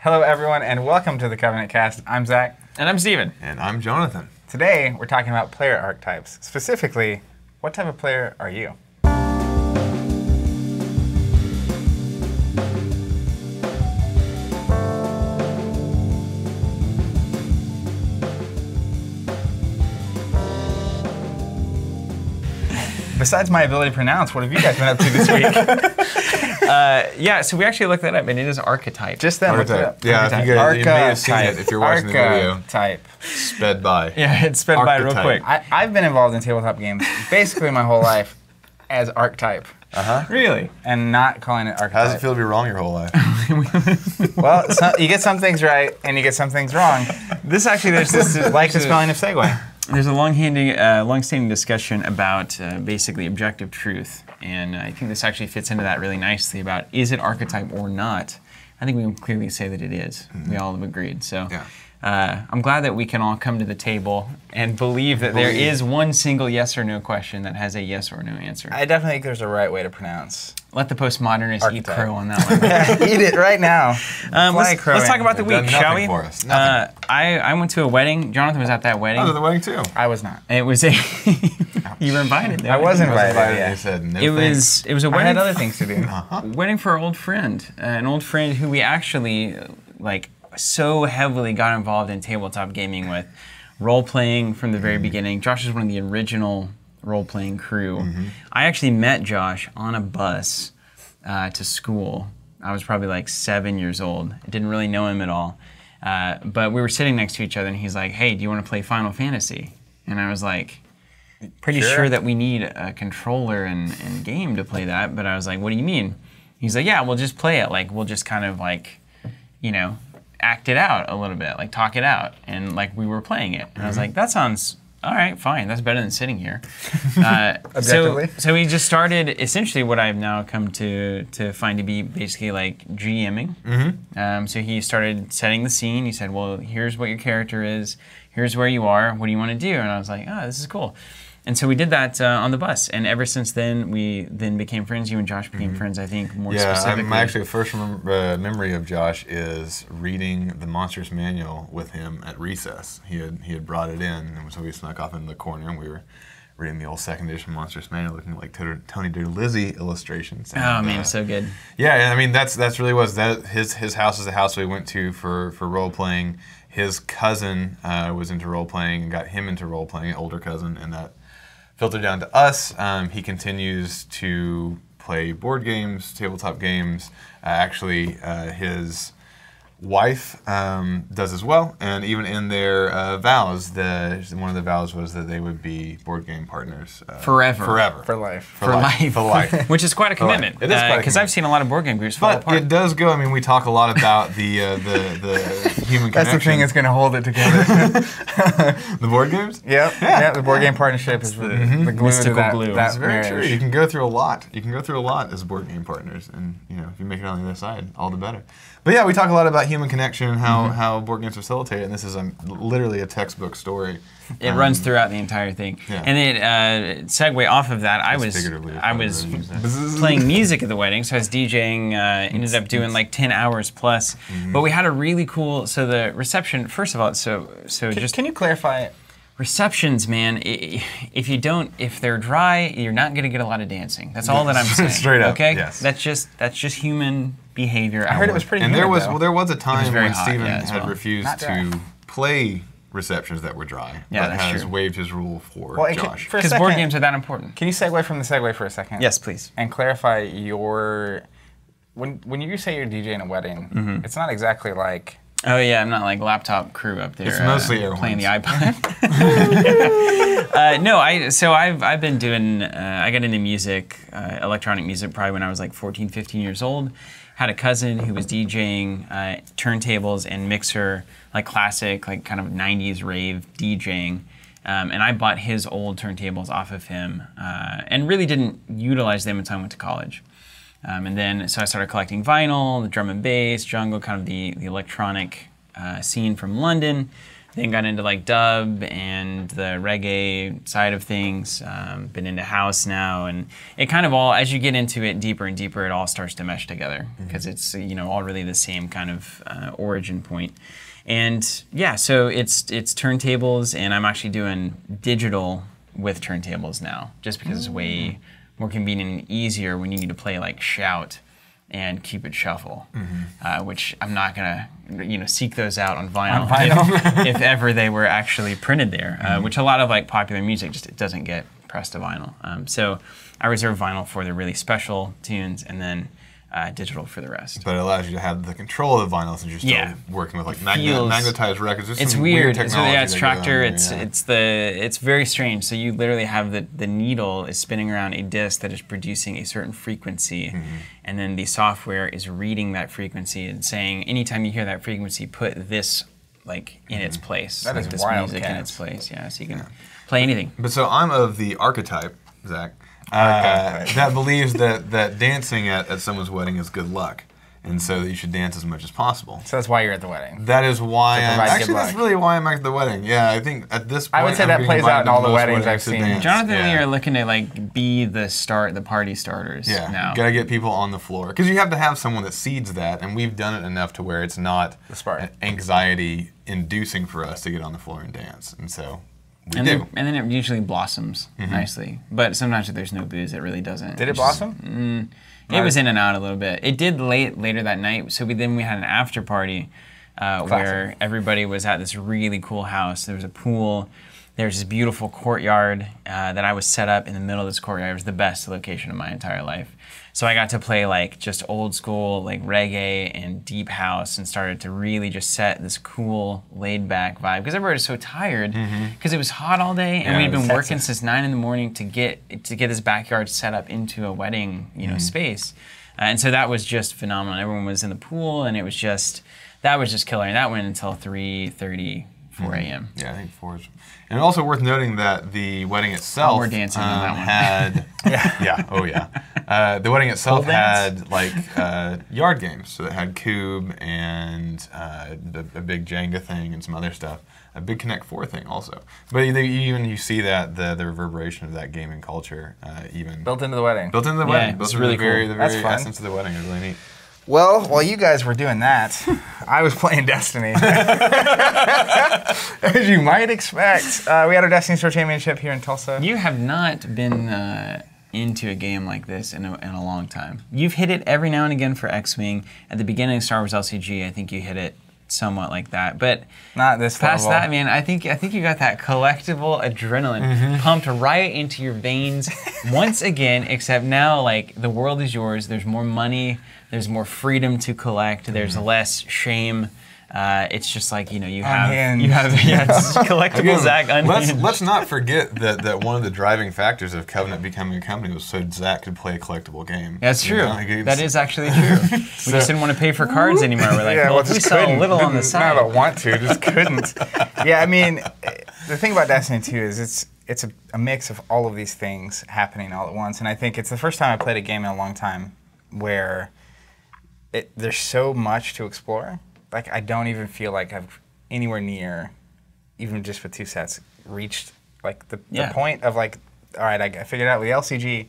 Hello, everyone, and welcome to the Covenant Cast. I'm Zach. And I'm Steven. And I'm Jonathan. Today, we're talking about player archetypes. Specifically, what type of player are you? Besides my ability to pronounce, what have you guys been up to this week? Yeah, so we actually looked that up, and it is Archetype. Just then, looked it up. Yeah, if you guys, you may have seen it if you're watching the video. Archetype. Sped by. Yeah, it sped by real quick. I've been involved in tabletop games basically my whole life as Archetype. Really? And not calling it Archetype. How does it feel to be wrong your whole life? Well, you get some things right, and you get some things wrong. This actually, there's this Like the spelling of segue. There's a long-standing discussion about basically objective truth, and I think this actually fits into that really nicely about is it archetype or not? I think we can clearly say that it is. We all have agreed. So I'm glad that we can all come to the table and believe that there is one single yes or no question that has a yes or no answer. I definitely think there's a right way to pronounce. Let the postmodernists Archetype. eat crow on that one. Yeah, eat it right now. Let's talk about the week, shall we? For us. I went to a wedding. Jonathan was at that wedding. I was at the wedding too. I was not. It was a. You were invited. Though. I was invited. Yeah. Yeah. They said no It was a I wedding. had other things to do. Wedding for an old friend who we actually so heavily got involved in tabletop gaming with, role playing from the very beginning. Josh is one of the original role playing crew. I actually met Josh on a bus to school. I was probably like 7 years old. I didn't really know him at all. But we were sitting next to each other and he's like, hey, do you want to play Final Fantasy? And I was like, pretty sure that we need a controller and game to play that. But I was like, what do you mean? He's like, yeah, we'll just play it. Like, we'll just kind of act it out a little bit, like talk it out. And like we were playing it. And I was like, that sounds all right, fine. That's better than sitting here. Objectively. So we just started essentially what I've now come to find to be basically like GMing. So he started setting the scene. He said, well, here's what your character is. Here's where you are. What do you want to do? And I was like, oh, this is cool. And so we did that on the bus. And ever since then, we then became friends. You and Josh became friends, I think, more specifically. My actually first memory of Josh is reading the Monsters Manual with him at recess. He had brought it in, and so we snuck off in the corner, and we were reading the old second edition Monsters Manual, looking like Tony DeLizzi illustrations. And, oh man, so good. Yeah, I mean that's really was that his house is the house we went to for role playing. His cousin was into role playing and got him into role playing, an older cousin, and that filtered down to us. He continues to play board games, tabletop games. Actually, his wife does as well, and even in their vows, one of the vows was that they would be board game partners forever. For life. For life. Which is quite a commitment. It is quite a because I've seen a lot of board game groups fall apart. But it does go. I mean, we talk a lot about the human connection. That's the thing that's going to hold it together. The board games? Yep. Yeah. The board game partnership is the glue Mystical to that, glue. that It's very marriage. true. You can go through a lot. You can go through a lot as board game partners, and if you make it on the other side, all the better. But yeah, we talk a lot about human connection and how board games facilitate, and this is literally a textbook story. It runs throughout the entire thing. Yeah. And then segue off of that, I was playing music at the wedding, so I was DJing, ended up doing like 10 hours plus. But we had a really cool, so the reception, first of all, Can you clarify? Receptions, man, if they're dry, you're not going to get a lot of dancing. That's all that I'm saying. Straight up, okay? yes. That's just human behavior. I heard it was pretty And humid, there was a time very when hot, Steven as had well. refused to play receptions that were dry, Yeah, but that's has true. waived his rule for Well, Josh. for a Because second, board games are that important. Can you segue from the segue for a second? Yes, please. And clarify when you say you're DJing a wedding, it's not exactly like. Oh yeah, I'm not like laptop crew up there. It's mostly air playing the horns. iPod. No, I've been doing. I got into music, electronic music, probably when I was like 14, 15 years old. Had a cousin who was DJing turntables and mixer, like classic, like kind of 90s rave DJing. And I bought his old turntables off of him and really didn't utilize them until I went to college. And then, so I started collecting vinyl, the drum and bass, jungle, kind of the electronic scene from London. then got into like dub and the reggae side of things. Been into house now, and it kind of all, as you get into it deeper and deeper, it all starts to mesh together because it's all really the same kind of origin point. And yeah, so it's turntables, and I'm actually doing digital with turntables now, just because it's way more convenient and easier when you need to play like shout and keep it shuffle, which I'm not gonna seek those out on vinyl, if ever they were actually printed there, which a lot of like popular music just it doesn't get pressed to vinyl. So I reserve vinyl for the really special tunes, and then digital for the rest. But it allows you to have the control of the vinyl since you're still working with like magnetized records. There's it's some weird. technology It's Tractor. It's very strange. So you literally have the needle is spinning around a disc that is producing a certain frequency, and then the software is reading that frequency and saying, anytime you hear that frequency, put this like in its place. That like is this wild, music in its place. Yeah, so you can play anything. But so I'm of the archetype, Zach. That believes that dancing at someone's wedding is good luck, and so that you should dance as much as possible. So that's why you're at the wedding. That is why that's really why I'm at the wedding. Yeah, I think at this point I would say that plays out in all the weddings I've seen. Jonathan and Lee are looking to like be the party starters. Yeah, now. You gotta get people on the floor because you have to have someone that seeds that, and we've done it enough to where it's not anxiety inducing for us to get on the floor and dance, and so. And then it usually blossoms nicely. But sometimes if there's no booze, it really doesn't. Did it blossom? It was in and out a little bit. It did later that night. So then we had an after party where everybody was at this really cool house. There was a pool. There's this beautiful courtyard that I was set up in the middle of this courtyard. It was the best location of my entire life. So I got to play like just old school like reggae and deep house, and started to really just set this cool laid back vibe because everybody was so tired because it was hot all day, and we'd been working since 9 in the morning to get this backyard set up into a wedding space, and so that was just phenomenal. Everyone was in the pool, and that was just killer, and that went until 3:30. 4 a.m. Yeah, I think 4 is. And also worth noting that the wedding itself we're dancing on that one. had the wedding itself had like yard games, so it had Cube and a big Jenga thing and some other stuff, a big Connect 4 thing also. But you see that the reverberation of that gaming culture even built into the wedding. Built into the wedding. It's really cool. The very essence of the wedding is really neat. Well, while you guys were doing that, I was playing Destiny. As you might expect. We had our Destiny Store Championship here in Tulsa. You have not been into a game like this in a long time. You've hit it every now and again for X-Wing. At the beginning of Star Wars LCG, I think you hit it somewhat like that. But not this past level. that, man, I think you got that collectible adrenaline pumped right into your veins once again, except now like the world is yours. There's more money. There's more freedom to collect. There's less shame. It's just like it's collectible Again, Zach unhinged. Let's not forget that one of the driving factors of Covenant becoming a company was so Zach could play a collectible game. That's true. That is actually true. We just didn't want to pay for cards anymore. We're like, well, if we sell a little on the side. Not want to, just couldn't. Yeah, I mean, the thing about Destiny 2 is it's a mix of all of these things happening all at once, and I think it's the first time I played a game in a long time where there's so much to explore. Like, I don't even feel like I've anywhere near, even just with 2 sets, reached like the point of like, all right, I figured out with the LCG,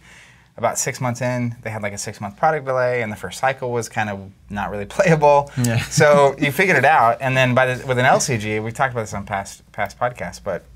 about 6 months in, they had like a 6-month product delay, and the first cycle was kind of not really playable. Yeah. So you figured it out, and then with an LCG, we talked about this on past podcasts, but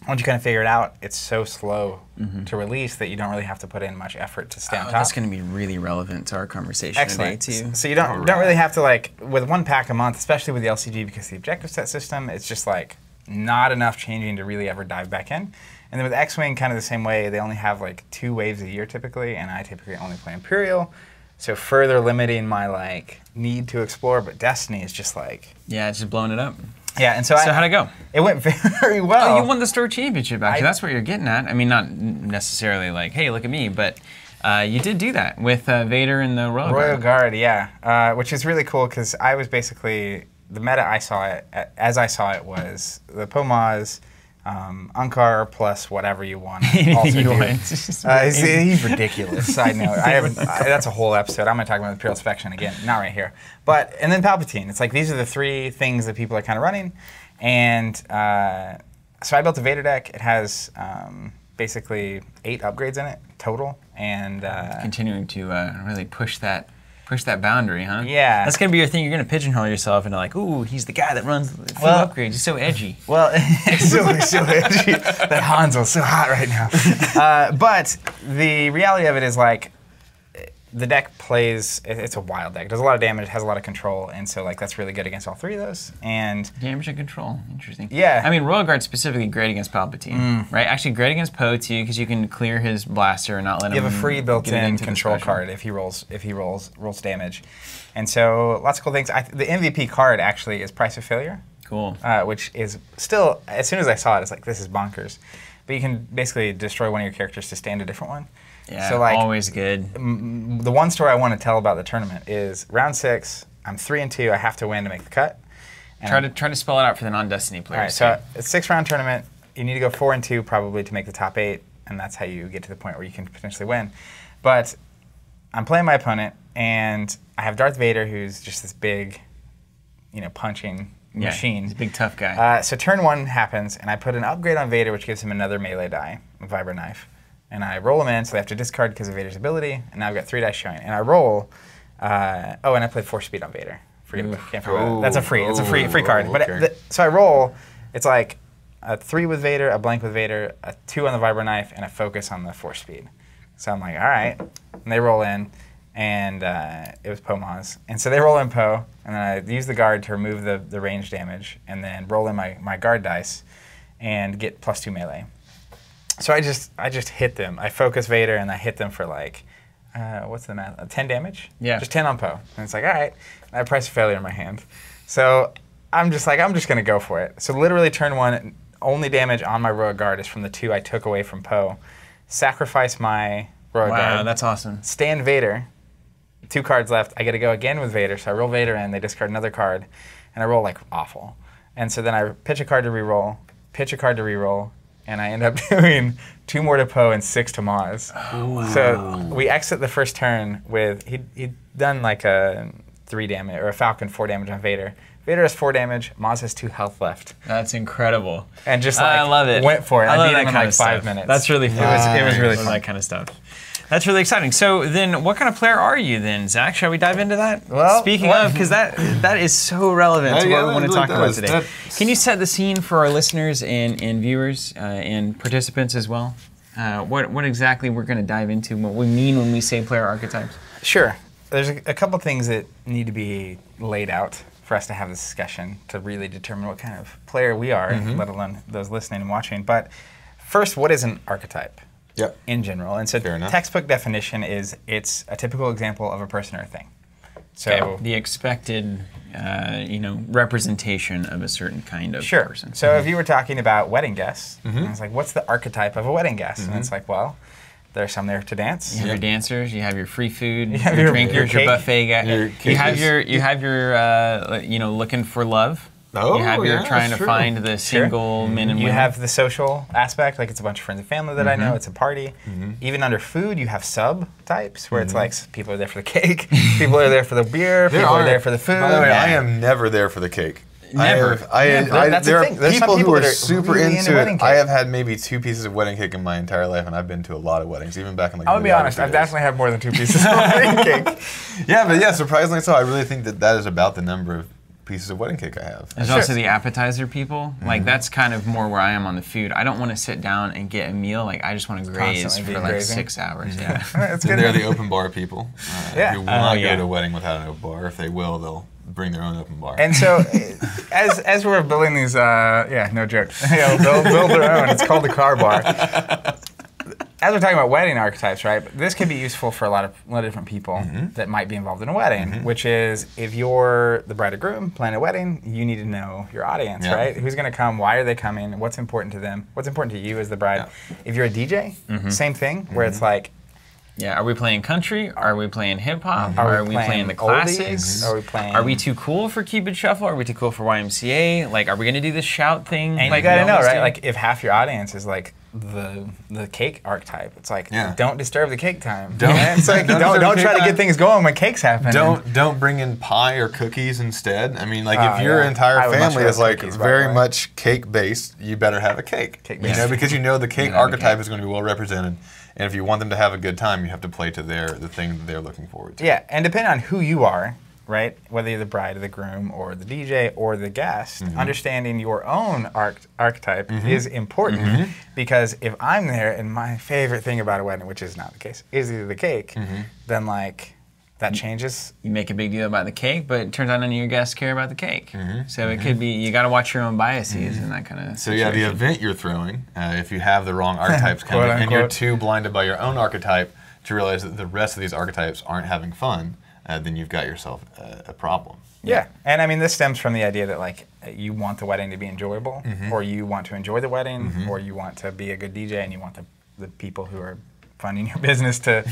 once you kind of figure it out, it's so slow to release that you don't really have to put in much effort to stay on top. That's going to be really relevant to our conversation today, too. So you don't really have to, like, with 1 pack a month, especially with the LCG, because the objective set system, it's just, like, not enough changing to really ever dive back in. And then with X-Wing, kind of the same way, they only have, like, 2 waves a year typically, and I typically only play Imperial. So further limiting my, like, need to explore, but Destiny is just, like... Yeah, it's just blowing it up. Yeah, and so how'd it go? It went very well. Oh, you won the store championship, actually. That's what you're getting at. I mean, not necessarily like, hey, look at me, but you did do that with Vader and the Royal Guard, yeah, which is really cool because I was basically, the meta I saw it, as I saw it was the Pomaz, Unkar plus whatever you want. He's ridiculous. Side note, that's a whole episode. I'm going to talk about Imperial Inspection again, not right here. And then Palpatine. It's like these are the 3 things that people are kind of running. And so I built a Vader deck. It has basically 8 upgrades in it total. And continuing to really push that boundary, huh? Yeah. That's going to be your thing. You're going to pigeonhole yourself into like, ooh, he's the guy that runs the few upgrades. He's so edgy. Well, it's so edgy. That Hanzo's so hot right now. But the reality of it is like, the deck plays, it's a wild deck. It does a lot of damage, has a lot of control, and so like that's really good against all 3 of those. And damage and control, interesting. Yeah. I mean, Royal Guard's specifically great against Palpatine, right? Actually great against Poe too, because you can clear his blaster and not let him. You have a free built-in control card if he rolls damage, and so lots of cool things. The MVP card actually is Price of Failure. Cool. Which is still, as soon as I saw it, it's like this is bonkers. But you can basically destroy one of your characters to stand a different one. Yeah, so like, always good. The one story I want to tell about the tournament is round 6. I'm 3-2. I have to win to make the cut. And Try to spell it out for the non-Destiny players. All right, so it's a 6-round tournament. You need to go 4-2 probably to make the top 8, and that's how you get to the point where you can potentially win. But I'm playing my opponent, and I have Darth Vader, who's just this big, punching machine. He's a big tough guy. So turn 1 happens, and I put an upgrade on Vader, which gives him another melee die, a Vibra Knife. And I roll them in, so they have to discard because of Vader's ability. And now I've got 3 dice showing. And I roll. And I play Force Speed on Vader. Can't forget that. That's a free. It's a free card. Okay. But so I roll. It's like a 3 with Vader, a blank with Vader, a 2 on the Vibra Knife, and a focus on the Force Speed. So I'm like, all right. And they roll in, and it was Poe Maz. And so they roll in Poe, and then I use the guard to remove the range damage, and then roll in my guard dice, and get +2 melee. So I just hit them. I focus Vader and I hit them for like, what's the math? 10 damage? Yeah. Just 10 on Poe. And it's like, all right. I have Price of Failure in my hand. So I'm just going to go for it. So literally turn 1, only damage on my Royal Guard is from the 2 I took away from Poe. Sacrifice my Royal Guard. Wow, that's awesome. Stand Vader. 2 cards left. I get to go again with Vader. So I roll Vader in. They discard another card. And I roll like awful. And so then I pitch a card to reroll, pitch a card to reroll, and I end up doing 2 more to Poe and 6 to Maz. Ooh. So we exit the first turn with, he'd done like a 3 damage, or a Falcon 4 damage on Vader. Vader has 4 damage, Maz has 2 health left. That's incredible. And just like, I love it. Went for it. I love beat him that in kind like of 5 stuff. minutes. That's really fun. It was really I love fun. that kind of stuff. That's really exciting. So then, what kind of player are you then, Zach? Shall we dive into that? Well, Speaking of, because that is so relevant to what we want to talk about today. Can you set the scene for our listeners and viewers and participants as well? What exactly we're going to dive into, what we mean when we say player archetypes? Sure. There's a couple things that need to be laid out for us to have this discussion to really determine what kind of player we are, let alone those listening and watching. But first, what is an archetype? Yep. In general. And so textbook definition is it's a typical example of a person or a thing. So the expected representation of a certain kind of person. So if you were talking about wedding guests, I was like, what's the archetype of a wedding guest? And it's like, well, there's some there to dance. You have your dancers, you have your free food, you have your your drinkers, your buffet guy. You have your looking for love. Oh, you have your trying to true. find the single men and women. You have the social aspect, like it's a bunch of friends and family that I know, it's a party. Even under food, you have sub-types, where it's like people are there for the cake, people are there for the beer, people are there for the food. By the way, I am never there for the cake. Never. That's there the are thing. There's some people who that are are super really into wedding it. cake. I have had maybe 2 pieces of wedding cake in my entire life, and I've been to a lot of weddings, even back in like. I would be honest, I've definitely had more than 2 pieces of wedding cake. Yeah, but surprisingly so. I really think that is about the number of pieces of wedding cake I have. There's also the appetizer people. Like that's kind of more where I am on the food. I don't want to sit down and get a meal. Like I just want to graze Constantly for like grazing. 6 hours. Yeah. That's And good. they're the open bar people Yeah. who will not go to a wedding without an open bar. If they will, they'll bring their own open bar. And so, as we're building these, no joke, they'll build their own. It's called the car bar. As we're talking about wedding archetypes, right? This could be useful for a lot of different people that might be involved in a wedding. Which is, if you're the bride or groom planning a wedding, you need to know your audience, right? Who's going to come? Why are they coming? What's important to them? What's important to you as the bride? If you're a DJ, same thing. Where it's like, Yeah, are we playing country? Are we playing hip hop? Are we we playing the playing classics? oldies? Are we playing- Are we too cool for Cupid Shuffle? Are we too cool for YMCA? Like, are we gonna do this shout thing? And like you gotta we know, always right? do? Like, if half your audience is like the cake archetype, it's like, Yeah. don't disturb the cake time. Don't- It's like, don't don't disturb the try cake to get time. things going when cake's happening. Don't bring in pie or cookies instead. I mean, like Oh, if your yeah. entire I would much family rather is like cookies, by the very way. much cake based, you better have a cake. Cake You based. know, because you know the cake Yeah, the archetype cake. is going to be well represented, and if you want them to have a good time, you have to play to the thing that they're looking forward to. Yeah, and depending on who you are, right? Whether you're the bride or the groom or the DJ or the guest, understanding your own archetype is important because if I'm there and my favorite thing about a wedding, which is not the case, is either the cake, then like that changes. you make a big deal about the cake, but it turns out none of your guests care about the cake. So it could be, you got to watch your own biases and that kind of So yeah, the event you're throwing, if you have the wrong archetypes coming, Quote, and you're unquote. too blinded by your own archetype to realize that the rest of these archetypes aren't having fun, then you've got yourself a problem. Yeah, and I mean this stems from the idea that like you want the wedding to be enjoyable, or you want to enjoy the wedding, or you want to be a good DJ, and you want the people who are funding your business to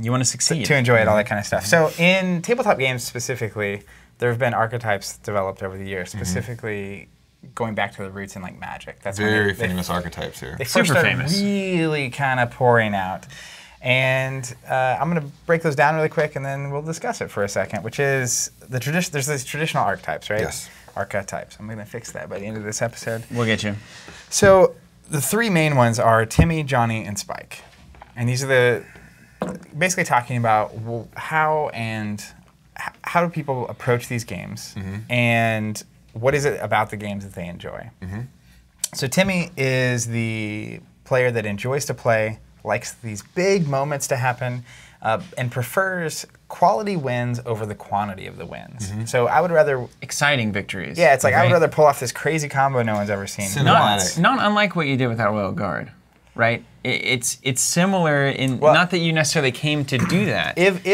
you want to succeed. to enjoy it, all that kind of stuff. So in tabletop games specifically, there have been archetypes developed over the years, specifically going back to the roots in like Magic. That's when Very they famous archetypes here. They first Super started famous. really kind of pouring out. And I'm going to break those down really quick, and then we'll discuss it for a second, which is the tradition. There's these traditional archetypes, right? Yes. Archetypes. I'm going to fix that by the end of this episode. We'll get you. So the three main ones are Timmy, Johnny, and Spike. And these are basically talking about how do people approach these games, and what is it about the games that they enjoy. So Timmy is the player that enjoys to play, likes these big moments to happen, and prefers quality wins over the quantity of the wins. So I would rather, Exciting victories. yeah, it's like I right? would rather pull off this crazy combo no one's ever seen. Cinematic. Not unlike what you did with that Royal Guard, right? It's similar in, Well- not that you necessarily came to do that. It'd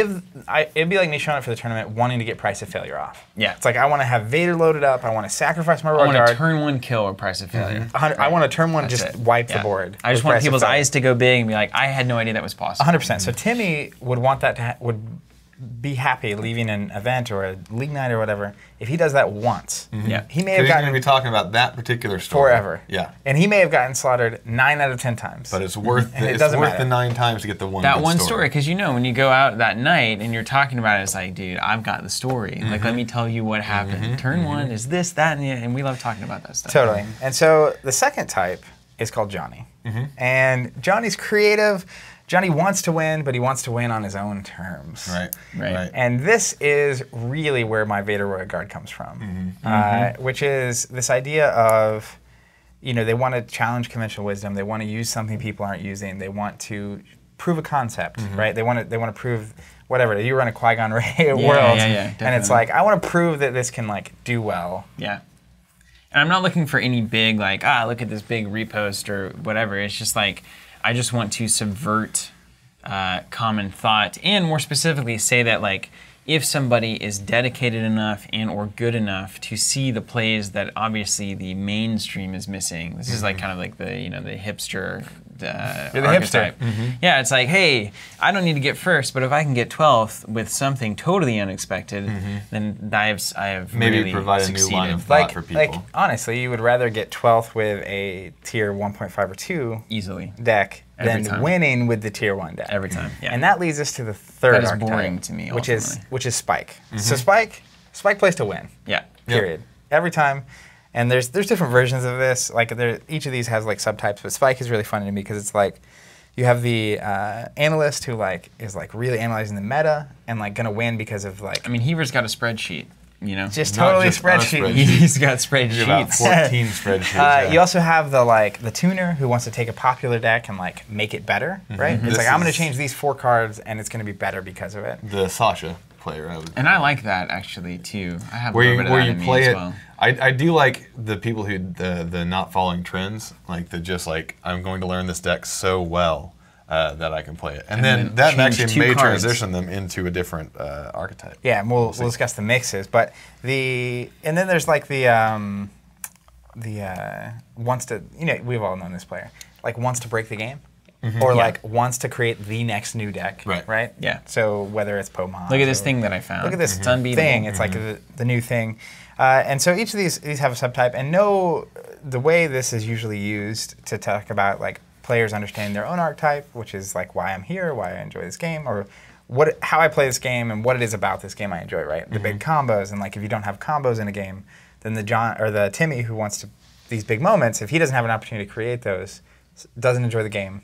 be like me showing up for the tournament wanting to get Price of Failure off. Yeah. It's like I want to have Vader loaded up. I want to sacrifice my I Royal want Guard. to turn one kill or price of failure. I want to turn one, That's just it. wipe the Yeah. board. I just with want Price of people's Failure. eyes to go big and be like, I had no idea that was possible. 100%. So Timmy would want that to would be happy leaving an event or a league night or whatever if he does that once. Yeah. He may So have you're going to gotten be talking about that particular story forever. Yeah, And he may have gotten slaughtered 9 out of 10 times. but it's worth And it it's doesn't worth matter. the 9 times to get the one. That good one story, because you know, when you go out that night and you're talking about it, it's like, dude, I've got the story. Like, let me tell you what happened. Turn one is this, that, and we love talking about that stuff. Totally. And so the second type is called Johnny. And Johnny's creative. Johnny wants to win, but he wants to win on his own terms. Right. And this is really where my Vader Royal Guard comes from, which is this idea of, they want to challenge conventional wisdom. They want to use something people aren't using. They want to prove a concept, right? They want to prove whatever. You run a Qui-Gon Ray world, and it's definitely. like I want to prove that this can do well. Yeah. And I'm not looking for any big, look at this big repost or whatever. It's just like, I just want to subvert common thought, and more specifically say that if somebody is dedicated enough and or good enough to see the plays that obviously the mainstream is missing. This is kind of like the the hipster You're the archetype. hipster. Yeah, it's like, hey, I don't need to get first, but if I can get 12th with something totally unexpected, then I have Maybe really provide a succeeded. new line of thought for people. Honestly, you would rather get 12th with a tier 1.5 or 2 Easily. deck Every than time. winning with the tier 1 deck. Every time, yeah. And that leads us to the third That is archetype, boring to me, which ultimately. is Spike. So Spike plays to win. Yeah. Period. Every time. And there's different versions of this. Each of these has subtypes, but Spike is really funny to me because it's you have the analyst who is really analyzing the meta and gonna win because of I mean, Heaver's got a spreadsheet, just Not totally just on a spreadsheet. spreadsheet. He's got There's about spreadsheets. 14 spreadsheets. You also have the tuner who wants to take a popular deck and make it better, right? It's This I'm going to is- change these 4 cards and it's going to be better because of it. The Sasha player. And I like that actually too. I have a Where little you bit of where that you in me play as it. well. I do like the people who the not following trends, the just I'm going to learn this deck so well that I can play it, and then that change actually 2 may cards. transition them into a different archetype. Yeah, and we'll discuss the mixes, but and then there's the wants to we've all known this player wants to break the game. or like wants to create the next new deck, right? Yeah. So whether it's Pokemon. Look at this thing that I found. Look at this It's unbeatable. thing. It's like the new thing. And so each of these have a subtype. And the way this is usually used to talk about like players understanding their own archetype, which is like why I'm here, why I enjoy this game, or how I play this game and what it is about this game I enjoy, right? The big combos, and like if you don't have combos in a game, then the Timmy who wants these big moments, if he doesn't have an opportunity to create those, doesn't enjoy the game,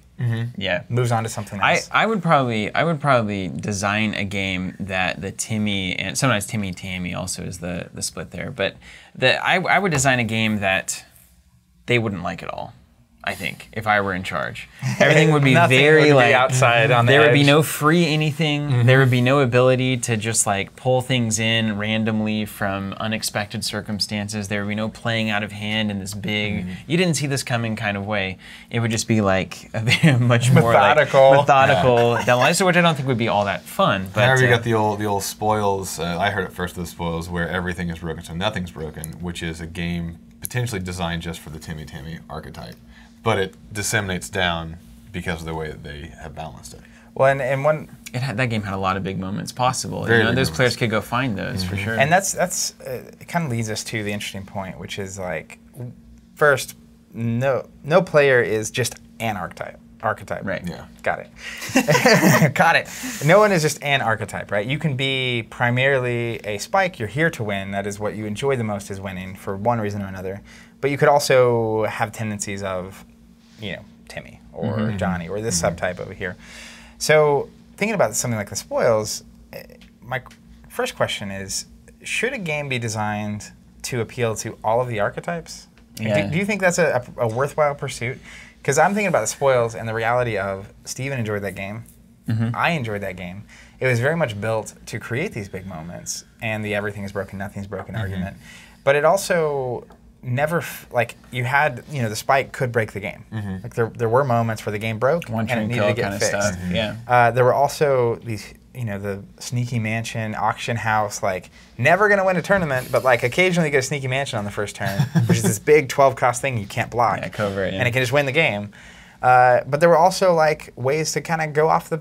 moves on to something else. I would probably design a game that the Timmy, and sometimes Timmy Tammy also is the split there, but I would design a game that they wouldn't like at all. I think if I were in charge, everything would be very would be outside on the there edge. would be no free anything. There would be no ability to just like pull things in randomly from unexpected circumstances. There would be no playing out of hand in this big, you didn't see this coming kind of way. It would just be like a very much more methodical down the line, so which I don't think would be all that fun. But whenever you got the old spoils, I heard it first of the spoils where everything is broken, so nothing's broken, which is a game potentially designed just for the Timmy Tammy archetype. But it disseminates down because of the way that they have balanced it. Well, and one that game had a lot of big moments possible. Very those players could go find those for sure. And that's it kind of leads us to the interesting point, which is like, first, no player is just an archetype. Right. Yeah. Got it. Got it. No one is just an archetype, right? You can be primarily a Spike. You're here to win. That is what you enjoy the most, is winning for one reason or another. But you could also have tendencies of, Timmy or Johnny or this subtype over here. So thinking about something like the spoils, my first question is, should a game be designed to appeal to all of the archetypes? Yeah. Do you think that's a worthwhile pursuit? Because I'm thinking about the spoils and the reality of Steven enjoyed that game. I enjoyed that game. It was very much built to create these big moments and the everything is broken, nothing's broken argument. But it also never, you had, the Spike could break the game. Like there were moments where the game broke and it needed to get fixed. Stuff. Yeah. There were also these, the sneaky mansion, auction house, like never gonna win a tournament, but like occasionally get a sneaky mansion on the first turn, which is this big 12-cost thing you can't block. Yeah, covert, and it can just win the game. But there were also like ways to kind of go off the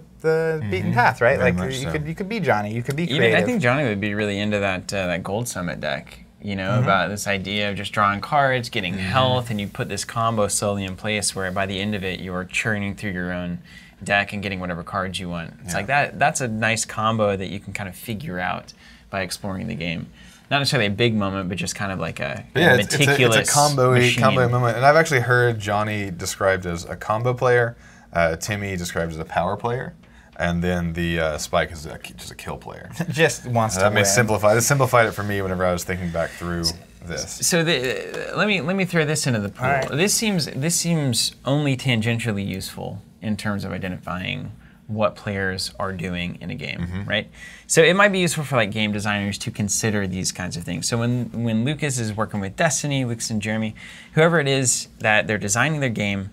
beaten path, right? Very Like you could be Johnny, you could be creative. Even I think Johnny would be really into that Gold Summit deck. About this idea of just drawing cards, getting health, and you put this combo slowly in place where by the end of it, you're churning through your own deck and getting whatever cards you want. It's like that's a nice combo that you can kind of figure out by exploring the game. Not necessarily a big moment, but just kind of like a meticulous it's a combo machine. moment. And I've actually heard Johnny described as a combo player, Timmy described as a power player, and then the Spike is just a kill player. Just wants to win. It simplified it for me whenever I was thinking back through this. So let me throw this into the pool. Right. This seems only tangentially useful in terms of identifying what players are doing in a game, right? So it might be useful for like game designers to consider these kinds of things. So when Lucas is working with Destiny, Lucas and Jeremy, whoever it is that they're designing their game,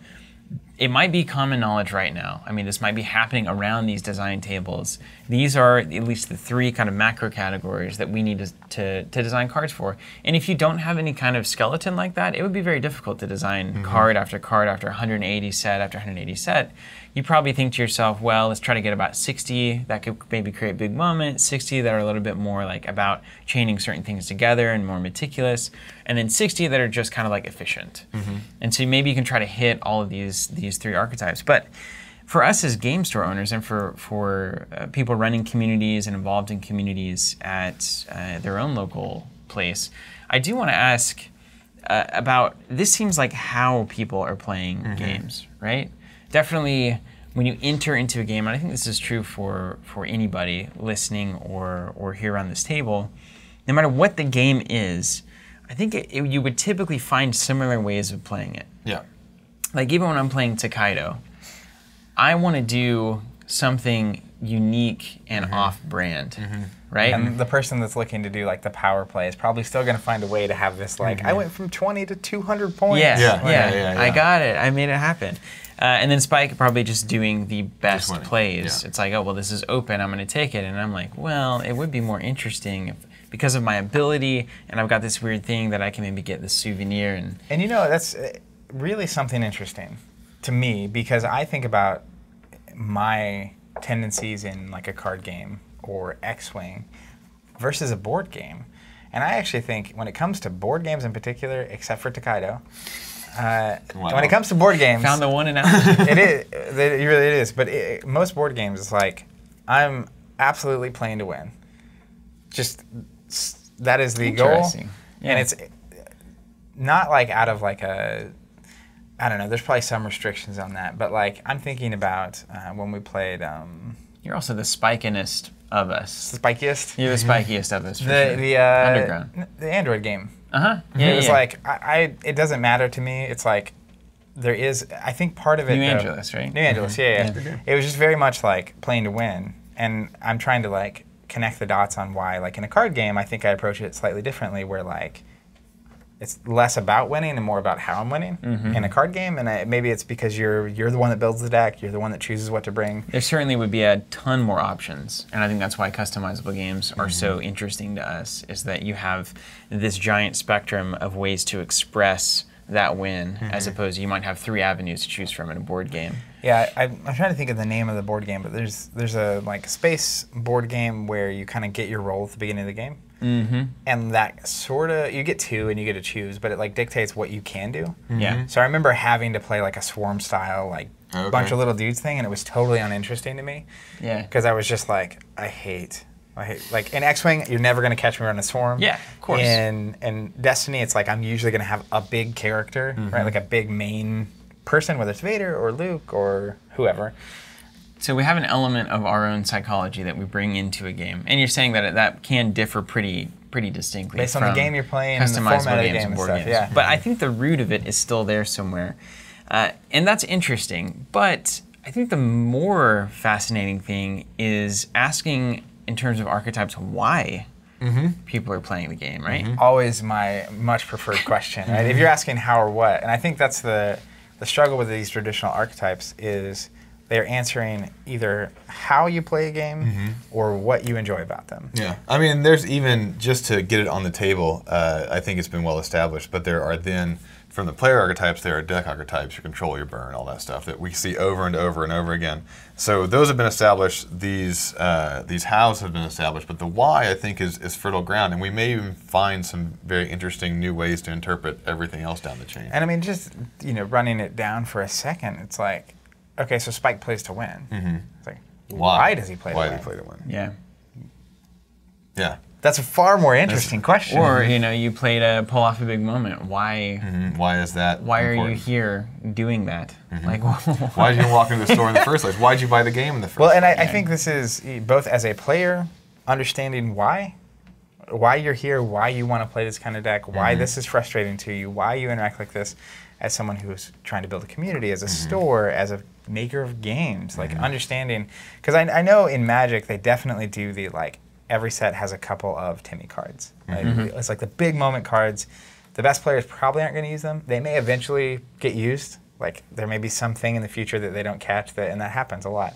it might be common knowledge right now. I mean, this might be happening around these design tables. These are at least the three kind of macro categories that we need to design cards for. And if you don't have any kind of skeleton like that, it would be very difficult to design card after card after 180 set after 180 set. You probably think to yourself, well, let's try to get about 60 that could maybe create big moments, 60 that are a little bit more like about chaining certain things together and more meticulous, and then 60 that are just kind of like efficient. And so maybe you can try to hit all of these three archetypes. But for us as game store owners and for people running communities and involved in communities at their own local place, I do want to ask about, this seems like how people are playing games, right? Definitely when you enter into a game, and I think this is true for anybody listening or here around this table, no matter what the game is, I think you would typically find similar ways of playing it. Yeah. Like even when I'm playing Takedo, I want to do something unique and off-brand, right? And the person that's looking to do like the power play is probably still going to find a way to have this like, I went from 20 to 200 points. Yeah. I got it. I made it happen. And then Spike probably just doing the best plays. It's like, oh, well, this is open. I'm going to take it. And I'm like, well, it would be more interesting if, because of my ability, and I've got this weird thing that I can maybe get this souvenir. And that's really something interesting. to me, because I think about my tendencies in like a card game or X-Wing versus a board game. And I actually think when it comes to board games in particular, except for Takedo, when it comes to board games... Found the one and out. It is. It really is. But most board games, it's like, I'm absolutely playing to win. Just, that is the goal. Yeah. And it's not like out of like a... I don't know, there's probably some restrictions on that. But like, I'm thinking about when we played... You're also the spikinest of us. The spikiest? You're the spikiest of us, for the, sure. the Underground. The Android game. Uh-huh. Yeah, It was like, it doesn't matter to me. It's like, there is, I think part of it... New Angeles, right? New Angeles, yeah. It was just very much like playing to win. And I'm trying to like connect the dots on why, like in a card game, I think I approach it slightly differently where like, it's less about winning and more about how I'm winning in a card game. And maybe it's because you're the one that builds the deck, you're the one that chooses what to bring. There certainly would be a ton more options. And I think that's why customizable games are so interesting to us, is that you have this giant spectrum of ways to express that win, as opposed to you might have 3 avenues to choose from in a board game. Yeah, I'm trying to think of the name of the board game, but there's a like space board game where you kind of get your role at the beginning of the game. And that sort of, you get 2 and you get to choose, but it like dictates what you can do. Yeah. So I remember having to play like a swarm style, like bunch of little dudes thing, and it was totally uninteresting to me. Yeah. Because I was just like, I hate, like in X-Wing, you're never going to catch me running a swarm. Yeah, of course. In Destiny, it's like I'm usually going to have a big character, right? Like a big main person, whether it's Vader or Luke or whoever. So we have an element of our own psychology that we bring into a game, and you're saying that that can differ pretty distinctly Based on the game you're playing and the format of the game and stuff, yeah. But I think the root of it is still there somewhere, and that's interesting. But I think the more fascinating thing is asking, in terms of archetypes, why people are playing the game, right? Always my much preferred question, right? If you're asking how or what, and I think that's the struggle with these traditional archetypes is they're answering either how you play a game or what you enjoy about them. Yeah, I mean, there's even, just to get it on the table, I think it's been well established, but there are then, from the player archetypes, there are deck archetypes, your control, your burn, all that stuff that we see over and over and over again. So those have been established, these hows have been established, but the why, I think, is fertile ground, and we may even find some very interesting new ways to interpret everything else down the chain. And I mean, just running it down for a second, it's like, okay, so Spike plays to win. It's like, why does he play to win? Why does he play to win? Yeah. Yeah. That's a far more interesting question. Or you play to pull off a big moment. Why? Why is that? Why important? are you here doing that? Like, why did you walk into the store in the first place? Why did you buy the game in the first place? Well, and I think this is both as a player, understanding why you're here, why you want to play this kind of deck, why this is frustrating to you, why you interact like this, as someone who's trying to build a community, as a store, as a maker of games, like understanding. Because I know in Magic they definitely do the every set has a couple of Timmy cards. Right? It's like the big moment cards. The best players probably aren't going to use them. They may eventually get used. Like there may be something in the future that they don't catch, and that happens a lot.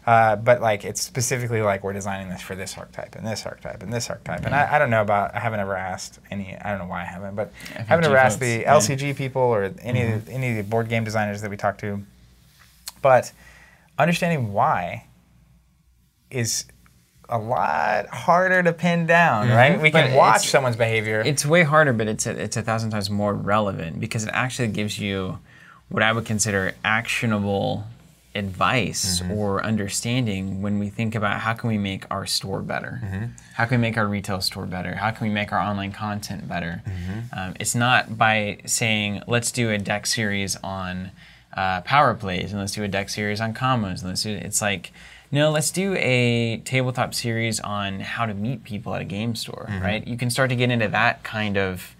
But it's specifically like we're designing this for this archetype and this archetype and this archetype. And I don't know about. I haven't ever asked any. I don't know why I haven't, but I haven't ever asked the LCG people or any of the board game designers that we talk to. But understanding why is a lot harder to pin down, right? We can watch someone's behavior. It's way harder, but it's 1,000 times more relevant because it actually gives you what I would consider actionable advice or understanding when we think about how can we make our store better? How can we make our retail store better? How can we make our online content better? It's not by saying, let's do a deck series on power plays and let's do a deck series on combos. And it's like, no, let's do a tabletop series on how to meet people at a game store, right? You can start to get into that kind of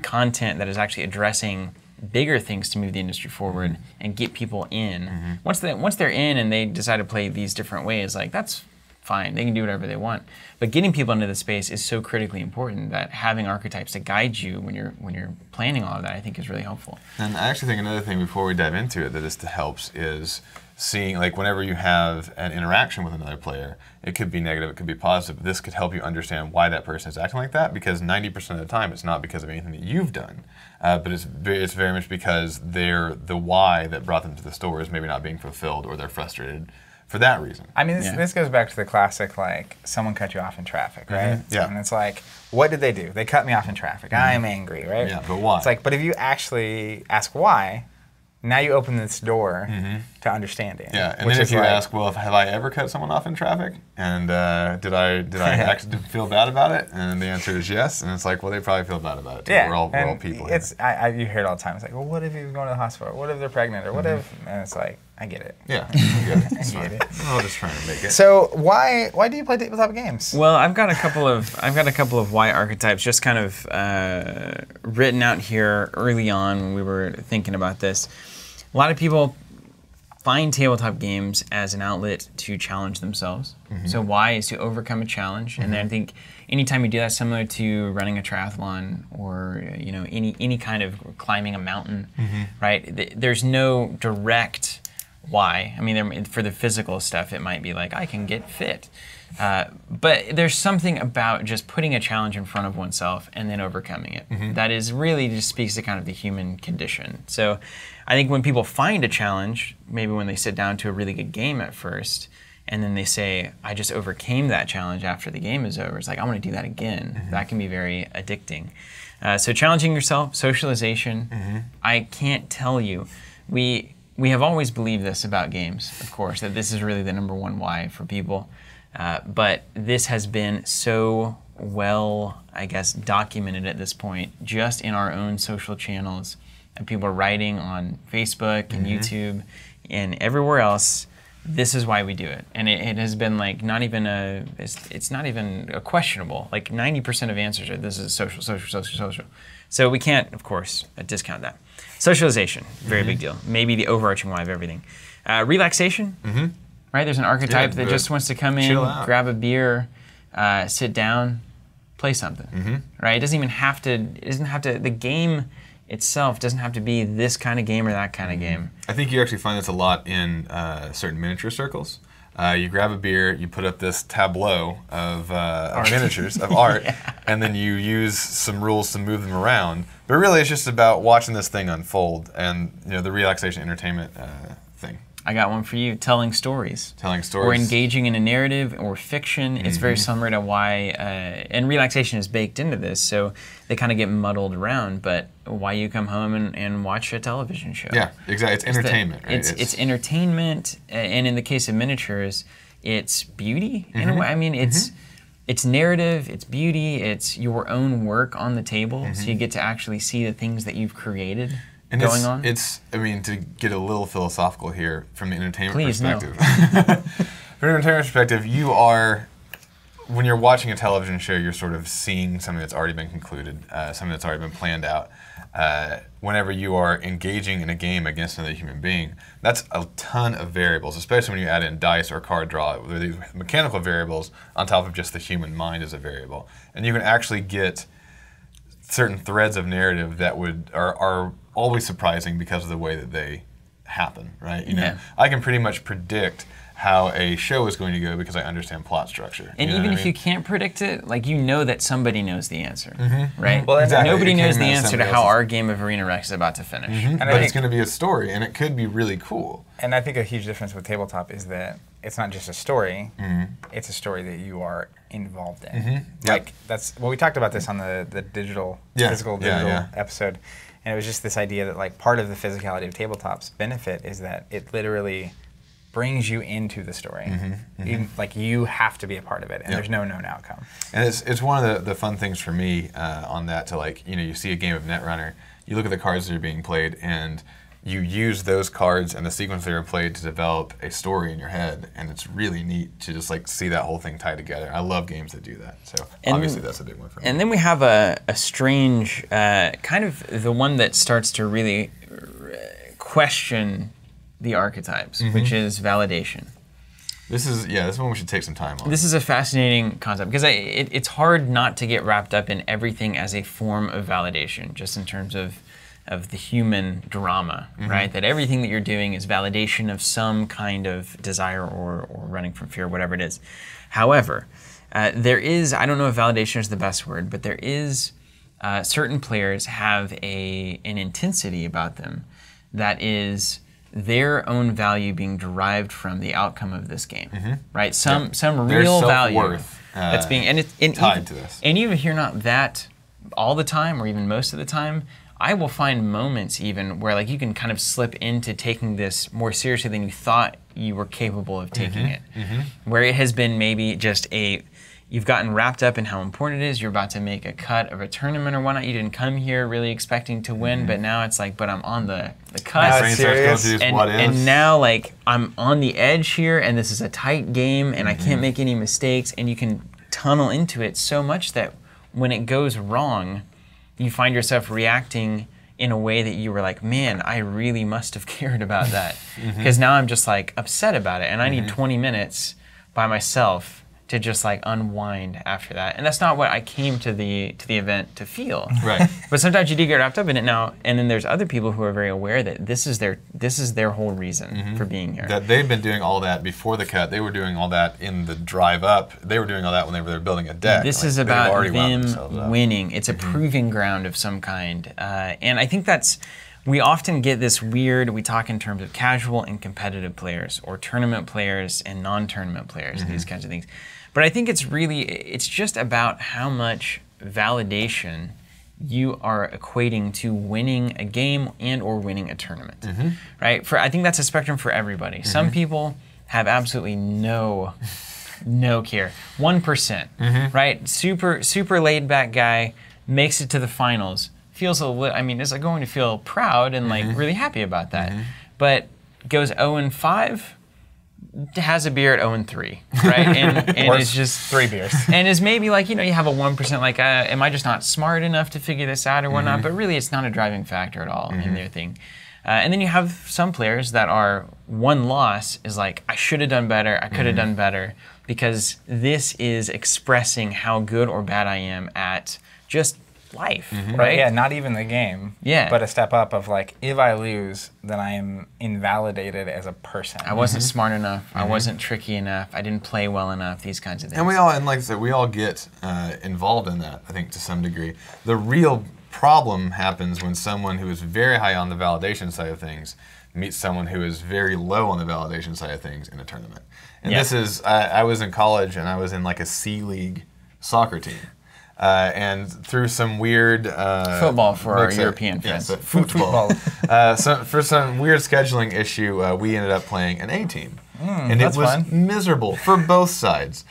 content that is actually addressing bigger things to move the industry forward and get people in. Once they're in and they decide to play these different ways, that's fine. They can do whatever they want. But getting people into the space is so critically important that having archetypes to guide you when you're planning all of that, I think, is really helpful. And I actually think another thing before we dive into it that this helps is seeing, like, whenever you have an interaction with another player, it could be negative, it could be positive. This could help you understand why that person is acting like that, because 90% of the time it's not because of anything that you've done, but it's very much because the why that brought them to the store is maybe not being fulfilled, or they're frustrated for that reason. I mean, this goes back to the classic, like, someone cut you off in traffic, right? Yeah. And it's like, what did they do? They cut me off in traffic. I am angry, right? Yeah, but why? It's like, but if you actually ask why, now you open this door to understanding. Yeah, and then if you ask, well, have I ever cut someone off in traffic? And did I actually feel bad about it? And the answer is yes. And it's like, well, they probably feel bad about it too. Yeah, We're all people here. You hear it all the time. It's like, well, what if he was going to the hospital? What if they're pregnant? Or what if? And it's like, I get it. Yeah, I get it. It's I fine. get it. I'm all just trying to make it. So why do you play tabletop games? Well, I've got a couple of why archetypes just kind of written out here early on when we were thinking about this. A lot of people find tabletop games as an outlet to challenge themselves. So why is to overcome a challenge, and then I think anytime you do that, similar to running a triathlon or any kind of climbing a mountain, right? There's no direct why. I mean, for the physical stuff, it might be like, I can get fit. But there's something about just putting a challenge in front of oneself and then overcoming it. That is really just speaks to kind of the human condition. So I think when people find a challenge, maybe when they sit down to a really good game at first, and then they say, I just overcame that challenge after the game is over, it's like, I want to do that again. That can be very addicting. So challenging yourself, socialization, I can't tell you. We have always believed this about games, of course, that this is really the #1 why for people. But this has been so well, I guess, documented at this point, just in our own social channels. And people are writing on Facebook and YouTube and everywhere else. This is why we do it. And it has been like it's not even a questionable. Like 90% of answers are this is social. So we can't, of course, discount that. Socialization, very big deal. Maybe the overarching why of everything. Relaxation. Right, there's an archetype that just wants to come in, grab a beer, sit down, play something. Right, it doesn't even have to. The game itself doesn't have to be this kind of game or that kind of game. I think you actually find this a lot in certain miniature circles. You grab a beer, you put up this tableau of miniatures, of art, and then you use some rules to move them around. But really, it's just about watching this thing unfold and the relaxation entertainment thing. I got one for you, telling stories. Telling stories. Or engaging in a narrative or fiction. It's very similar to why, and relaxation is baked into this, so they kind of get muddled around, but why you come home and watch a television show. Yeah, exactly. It's entertainment, right? It's entertainment, and in the case of miniatures, it's beauty in a way. I mean, it's narrative, it's beauty, it's your own work on the table, so you get to actually see the things that you've created. And going on? I mean, to get a little philosophical here from the entertainment Please, perspective. From an entertainment perspective, when you're watching a television show, you're sort of seeing something that's already been concluded, something that's already been planned out. Whenever you are engaging in a game against another human being, that's a ton of variables, especially when you add in dice or card draw. There are these mechanical variables on top of just the human mind as a variable. And you can actually get certain threads of narrative that are always surprising because of the way that they happen, right? I can pretty much predict how a show is going to go because I understand plot structure. And even if you can't predict it, like that somebody knows the answer, right? Well, exactly. Nobody knows the answer to how our game of Arena Rex is about to finish. But it's going to be a story, and it could be really cool. And I think a huge difference with tabletop is that it's not just a story; it's a story that you are involved in. Like we talked about this on the physical digital episode. And it was just this idea that like part of the physicality of tabletop's benefit is that it literally brings you into the story. Like you have to be a part of it, and there's no known outcome. And it's one of the fun things for me on that to you see a game of Netrunner, you look at the cards that are being played, and you use those cards and the sequence they were played to develop a story in your head, and it's really neat to just see that whole thing tied together. I love games that do that, so obviously that's a big one for me. And then we have a strange, kind of the one that starts to really question the archetypes, which is validation. This is one we should take some time on. This is a fascinating concept because it's hard not to get wrapped up in everything as a form of validation, just in terms of the human drama, right? That everything that you're doing is validation of some kind of desire or running from fear, whatever it is. However, there is, I don't know if validation is the best word, but there is, certain players have an intensity about them that is their own value being derived from the outcome of this game, right? Some real value that's being tied to this. And even if you're not that all the time or even most of the time, I will find moments even where like you can kind of slip into taking this more seriously than you thought you were capable of taking it. Where it has been maybe just you've gotten wrapped up in how important it is, you're about to make a cut of a tournament or whatnot, you didn't come here really expecting to win, but now it's like, but I'm on the cut. And now like I'm on the edge here and this is a tight game and I can't make any mistakes, and you can tunnel into it so much that when it goes wrong, you find yourself reacting in a way that you were like, man, I really must have cared about that. Because now I'm just like upset about it and I need 20 minutes by myself to just like unwind after that. And that's not what I came to the event to feel. Right. But sometimes you do get wrapped up in it now, and then there's other people who are very aware that this is their whole reason for being here. That they've been doing all that before the cut. They were doing all that in the drive up. They were doing all that when they were building a deck. This is about them winning. It's a proving ground of some kind. And I think we often get this weird, we talk in terms of casual and competitive players, or tournament players and non-tournament players, these kinds of things. But I think it's just about how much validation you are equating to winning a game and or winning a tournament, right? I think that's a spectrum for everybody. Some people have absolutely no care. 1%, right? Super laid back guy, makes it to the finals, feels is going to feel proud and like really happy about that. But goes 0-5, has a beer at 0-3, right? And it's just 3 beers. And is maybe like, you have a 1% like, am I just not smart enough to figure this out or whatnot? But really, it's not a driving factor at all in their thing. And then you have some players that are one loss is like, I should have done better, I could have done better, because this is expressing how good or bad I am at just life, right? Yeah, not even the game. Yeah. But a step up of like, if I lose, then I am invalidated as a person. I wasn't smart enough. I wasn't tricky enough. I didn't play well enough. These kinds of things. And like I said, we all get involved in that, I think, to some degree. The real problem happens when someone who is very high on the validation side of things meets someone who is very low on the validation side of things in a tournament. And this is, I was in college and I was in like a C-League soccer team. And through some weird football for our European friends. Yeah, football. For some weird scheduling issue, we ended up playing an A team. And it was miserable for both sides.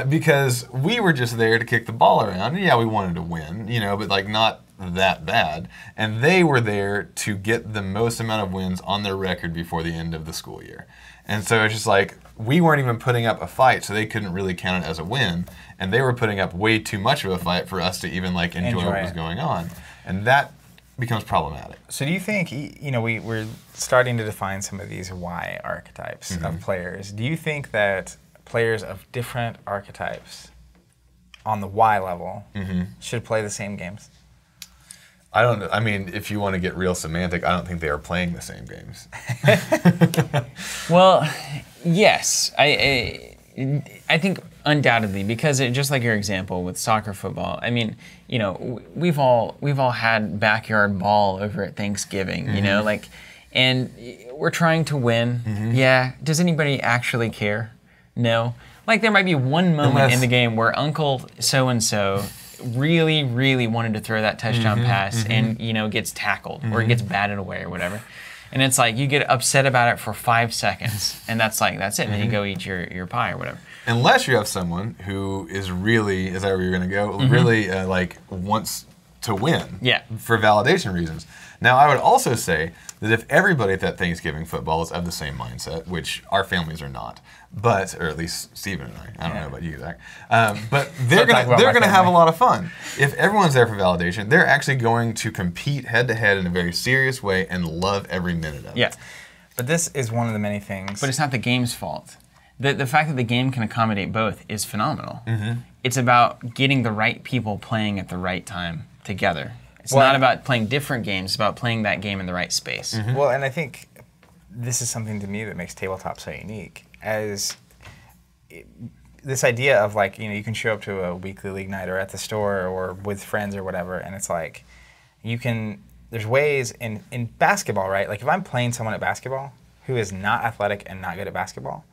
Because we were just there to kick the ball around. And yeah, we wanted to win, but like not that bad. And they were there to get the most amount of wins on their record before the end of the school year. And so it's just like, we weren't even putting up a fight, so they couldn't really count it as a win. And they were putting up way too much of a fight for us to even like enjoy what was going on. And that becomes problematic. So do you think, we're starting to define some of these Y archetypes of players. Do you think that players of different archetypes on the Y level should play the same games? I don't know. I mean, if you want to get real semantic, I don't think they are playing the same games. Well, yes. I think undoubtedly, because just like your example with soccer, football, I mean, we've all had backyard ball over at Thanksgiving, and we're trying to win. Yeah. Does anybody actually care? No. Like there might be one moment in the game where Uncle so-and-so really, really wanted to throw that touchdown pass and, gets tackled or gets batted away or whatever. And it's like you get upset about it for 5 seconds and that's it. And then you go eat your pie or whatever. Unless you have someone who is really, is that where you're going to go? Really wants to win for validation reasons. Now, I would also say that if everybody at that Thanksgiving football is of the same mindset, which our families are not, but, or at least Steven and I don't know about you, Zach, but they're going to have a lot of fun. If everyone's there for validation, they're actually going to compete head-to-head in a very serious way and love every minute of it. Yeah. But this is one of the many things. But it's not the game's fault. the fact that the game can accommodate both is phenomenal. It's about getting the right people playing at the right time together. It's not about playing different games. It's about playing that game in the right space. Well, and I think this is something to me that makes tabletop so unique. This idea of like, you can show up to a weekly league night or at the store or with friends or whatever, and it's like, there's ways in basketball, right? Like if I'm playing someone at basketball who is not athletic and not good at basketball,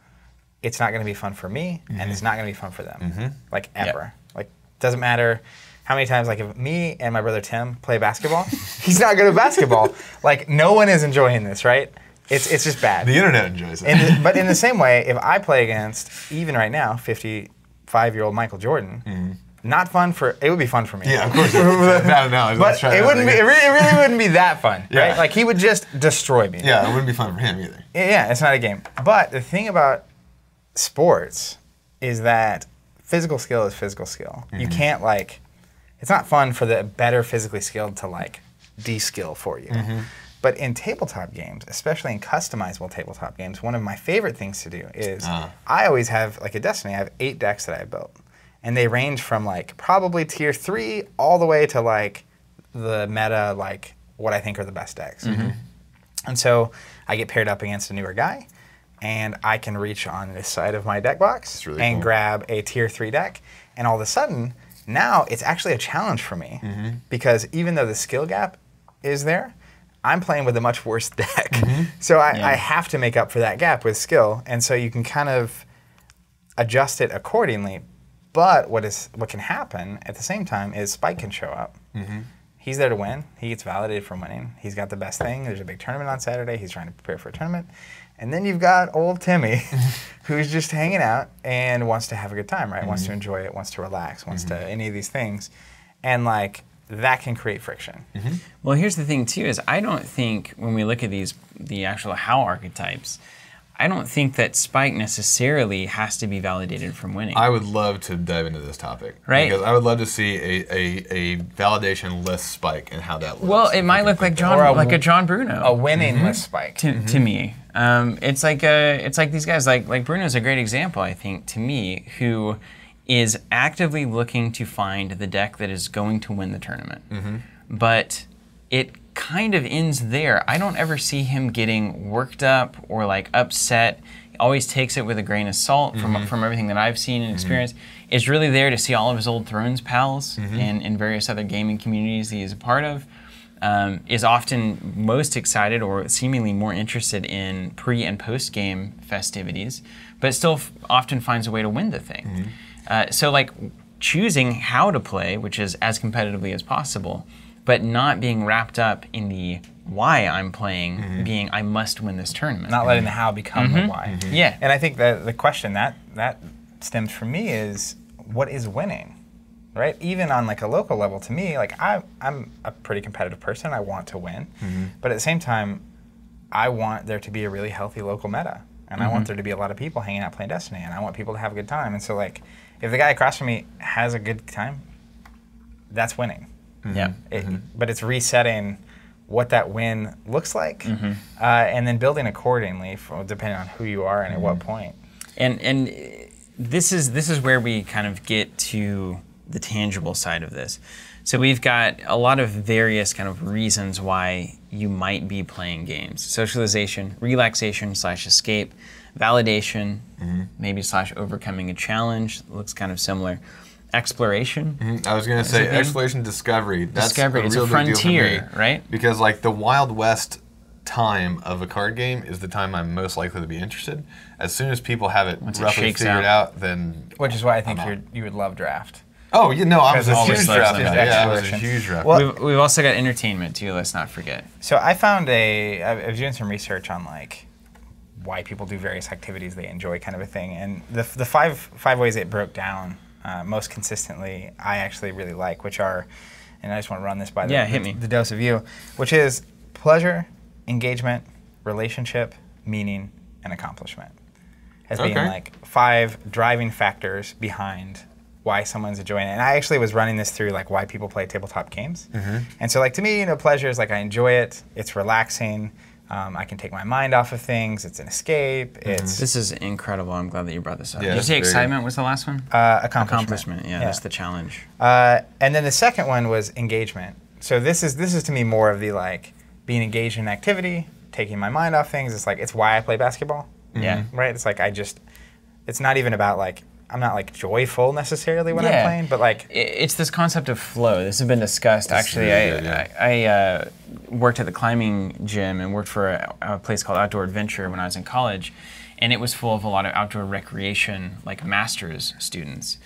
it's not going to be fun for me, and it's not going to be fun for them, like ever. Like doesn't matter how many times, like if me and my brother Tim play basketball, he's not good at basketball. Like no one is enjoying this, right? It's just bad. The internet enjoys it. But in the same way, if I play against, even right now, 55-year-old Michael Jordan, not fun for, it would be fun for me. Yeah, of course. Bad analogy. But it really wouldn't be that fun, right? Like he would just destroy me. Yeah, it wouldn't be fun for him either. Yeah, it's not a game. But the thing about sports is that physical skill is physical skill. You can't it's not fun for the better physically skilled to de-skill for you. But in tabletop games, especially in customizable tabletop games, one of my favorite things to do is I always have, like at Destiny, I have 8 decks that I built. And they range from probably tier 3 all the way to the meta, what I think are the best decks. And so I get paired up against a newer guy, and I can reach on this side of my deck box and grab a tier 3 deck. And all of a sudden, now it's actually a challenge for me because even though the skill gap is there, I'm playing with a much worse deck. So I have to make up for that gap with skill. And so you can kind of adjust it accordingly. But what can happen at the same time is Spike can show up. He's there to win. He gets validated from winning. He's got the best thing. There's a big tournament on Saturday. He's trying to prepare for a tournament. And then you've got old Timmy, who's just hanging out and wants to have a good time, right? Wants to enjoy it, wants to relax, wants to any of these things. And that can create friction. Well, here's the thing too, is I don't think when we look at the actual how archetypes, I don't think that Spike necessarily has to be validated from winning. I would love to dive into this topic. Right. Because I would love to see a validation-less Spike and how that looks. Well, it might look like a John Bruno. A winning-less Spike. To me. It's like these guys, like Bruno's a great example, I think, to me, who is actively looking to find the deck that is going to win the tournament. But it kind of ends there. I don't ever see him getting worked up or upset. He always takes it with a grain of salt from everything that I've seen and experienced. Is really there to see all of his old Thrones pals in various other gaming communities that he's a part of. Is often most excited or seemingly more interested in pre- and post-game festivities, but still often finds a way to win the thing. So choosing how to play, which is as competitively as possible, but not being wrapped up in the why I'm playing, being I must win this tournament. Not letting the how become the why. Yeah. And I think that the question that stems from me is, what is winning? Right? Even on a local level, to me, I'm a pretty competitive person. I want to win. But at the same time, I want there to be a really healthy local meta. And I want there to be a lot of people hanging out playing Destiny. And I want people to have a good time. And so if the guy across from me has a good time, that's winning. Yeah. But it's resetting what that win looks like, and then building accordingly, depending on who you are and at what point. And this is where we kind of get to the tangible side of this. So we've got a lot of various kind of reasons why you might be playing games. Socialization, relaxation / escape, validation, maybe / overcoming a challenge, looks kind of similar. Exploration. I was going to say exploration, discovery. That's a real it's a big deal frontier, for me, right? Because the Wild West time of a card game is the time I'm most likely to be interested. As soon as people have it roughly figured out, then which is why I think you would love draft. Oh, I was a huge draft. Yeah, I was a huge draft. Well, we've also got entertainment too. Let's not forget. So I found I was doing some research on why people do various activities they enjoy, kind of a thing, and the five ways it broke down. Most consistently, I actually really like, which are, and I just want to run this by the dose of you, which is pleasure, engagement, relationship, meaning, and accomplishment. As being 5 driving factors behind why someone's enjoying it. And I actually was running this through why people play tabletop games. And so to me, pleasure is I enjoy it, it's relaxing, I can take my mind off of things. It's an escape. It's This is incredible. I'm glad that you brought this up. Yeah, Did you say very- excitement was the last one? accomplishment. Yeah, that's the challenge. And then the second one was engagement. So this is to me more of the like being engaged in activity, taking my mind off things. It's like it's why I play basketball. Yeah. Right. It's like it's not even about like I'm not like joyful necessarily when I'm Yeah. playing, but like It's this concept of flow. This has been discussed. Actually, really good, yeah. I worked at the climbing gym and worked for a place called Outdoor Adventure when I was in college, and it was full of a lot of outdoor recreation, like master's students.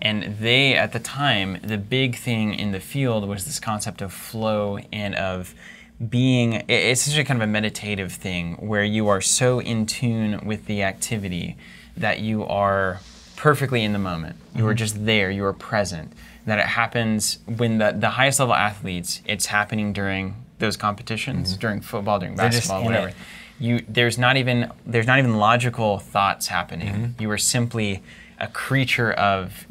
And they, at the time, the big thing in the field was this concept of flow and of being, it's essentially kind of a meditative thing where you are so in tune with the activity that you are perfectly in the moment. You are just there, you are present. That it happens when the highest level athletes, it's happening during those competitions, during football, during They're just basketball, in whatever. it. There's not even logical thoughts happening. You are simply a creature of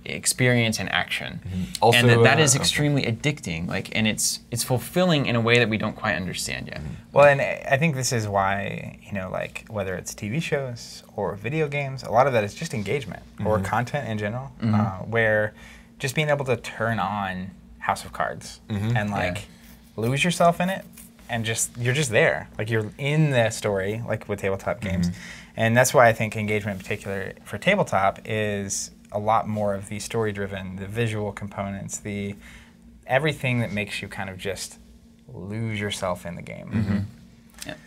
experience and action, Also, and that is okay. extremely addicting. And it's fulfilling in a way that we don't quite understand yet. well, and I think this is why like whether it's TV shows or video games, a lot of that is just engagement or content in general, where just being able to turn on House of Cards and like lose yourself in it, and you're just there, like you're in the story, like with tabletop games. And that's why I think engagement in particular for tabletop is a lot more of the story-driven, the visual components, the everything that makes you kind of just lose yourself in the game.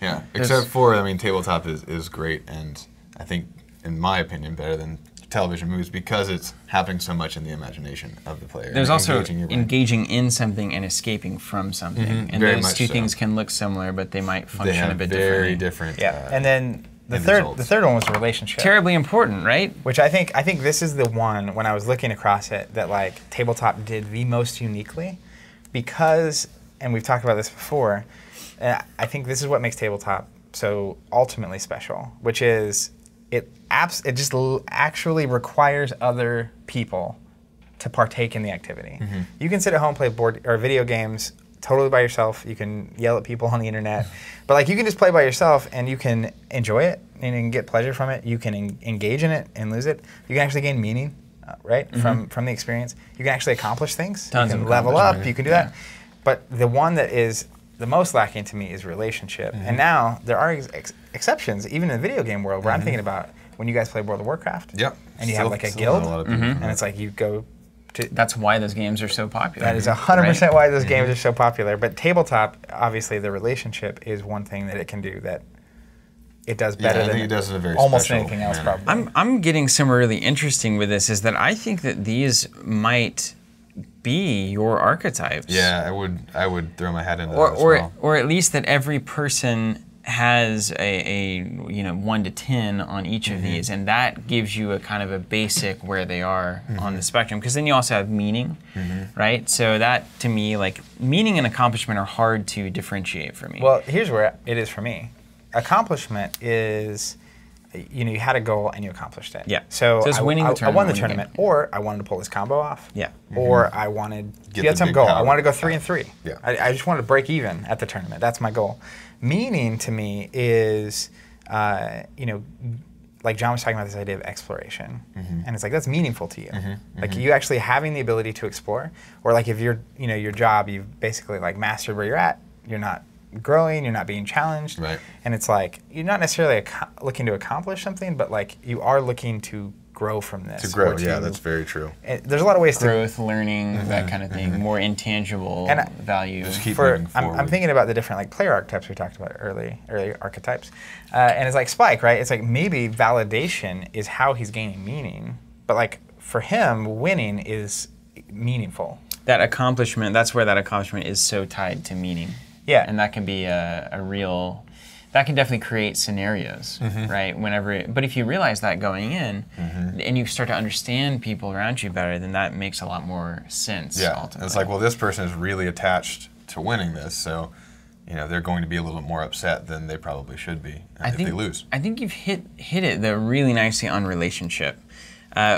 Yeah, except for, I mean, tabletop is great, and I think, in my opinion, better than television movies because it's happening so much in the imagination of the player. There's and also engaging your brain. engaging in something and escaping from something. And Very those much two so. things can look similar, but they might They function have a bit very differently. different. And then the end third results. one was relationship. Terribly important, right? Which I think this is the one, when I was looking across it, that like tabletop did the most uniquely, because, and we've talked about this before, I think this is what makes tabletop so ultimately special, which is it just actually requires other people to partake in the activity. You can sit at home, play board or video games totally by yourself. You can yell at people on the internet, but like you can just play by yourself and you can enjoy it and you can get pleasure from it. You can engage in it and lose it. You can actually gain meaning, right, from the experience. You can actually accomplish things. Tons you can of level up. accomplishment. You can do that. But the one that is the most lacking to me is relationship. And now there are exceptions, even in the video game world, where I'm thinking about when you guys play World of Warcraft. Yep. And you have like a Still guild, a lot of people and it's like you go to. That's why those games are so popular. That is 100% why those games are so popular. But tabletop, obviously, the relationship is one thing that it can do that it does better I than think it does in a very almost special anything else, manner. probably. I'm getting somewhere really interesting with this, is that I think that these might be your archetypes. Yeah, I would throw my hat into that as well. Or at least that every person has a 1 to 10 on each of these, and that gives you a kind of a basic where they are on the spectrum. Because then you also have meaning, right? So that, to me, like meaning and accomplishment are hard to differentiate for me. Well, here's where it is for me. Accomplishment is, you had a goal and you accomplished it. Yeah. So So it's winning the I won the tournament, winning the tournament, or I wanted to pull this combo off. Yeah. Or I wanted, Get you had the some big goal. I power. wanted to go 3 and 3. Yeah. I just wanted to break even at the tournament. That's my goal. Meaning to me is, like John was talking about this idea of exploration, and it's like that's meaningful to you. Like you actually having the ability to explore, or like if you're, your job, you've basically like mastered where you're at. You're not growing. You're not being challenged. Right. And it's like you're not necessarily looking to accomplish something, but like you are looking to grow from this. To grow, or yeah, that's very true. There's a lot of ways growth, learning, that kind of thing, more intangible And value. Just keep for moving I'm forward. thinking about the different like player archetypes we talked about early archetypes, and it's like Spike, right? It's like maybe validation is how he's gaining meaning, but like for him, winning is meaningful. That accomplishment, that's where that accomplishment is so tied to meaning. Yeah. And that can be a real, that can definitely create scenarios, right? But if you realize that going in, and you start to understand people around you better, then that makes a lot more sense. Yeah, ultimately. it's like, well, this person is really attached to winning this, so they're going to be a little bit more upset than they probably should be if they lose. I think you've hit it though really nicely on relationship.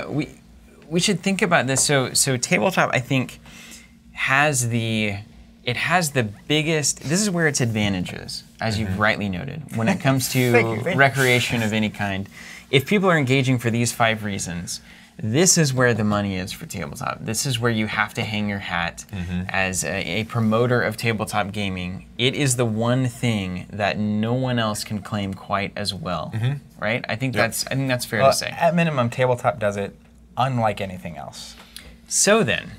We should think about this. So tabletop, I think, has it has the biggest, this is where its advantages, as you've rightly noted, when it comes to Thank you. recreation of any kind. If people are engaging for these 5 reasons, this is where the money is for tabletop. This is where you have to hang your hat as a promoter of tabletop gaming. It is the one thing that no one else can claim quite as well, right? I think that's fair to say. At minimum, tabletop does it unlike anything else. So then,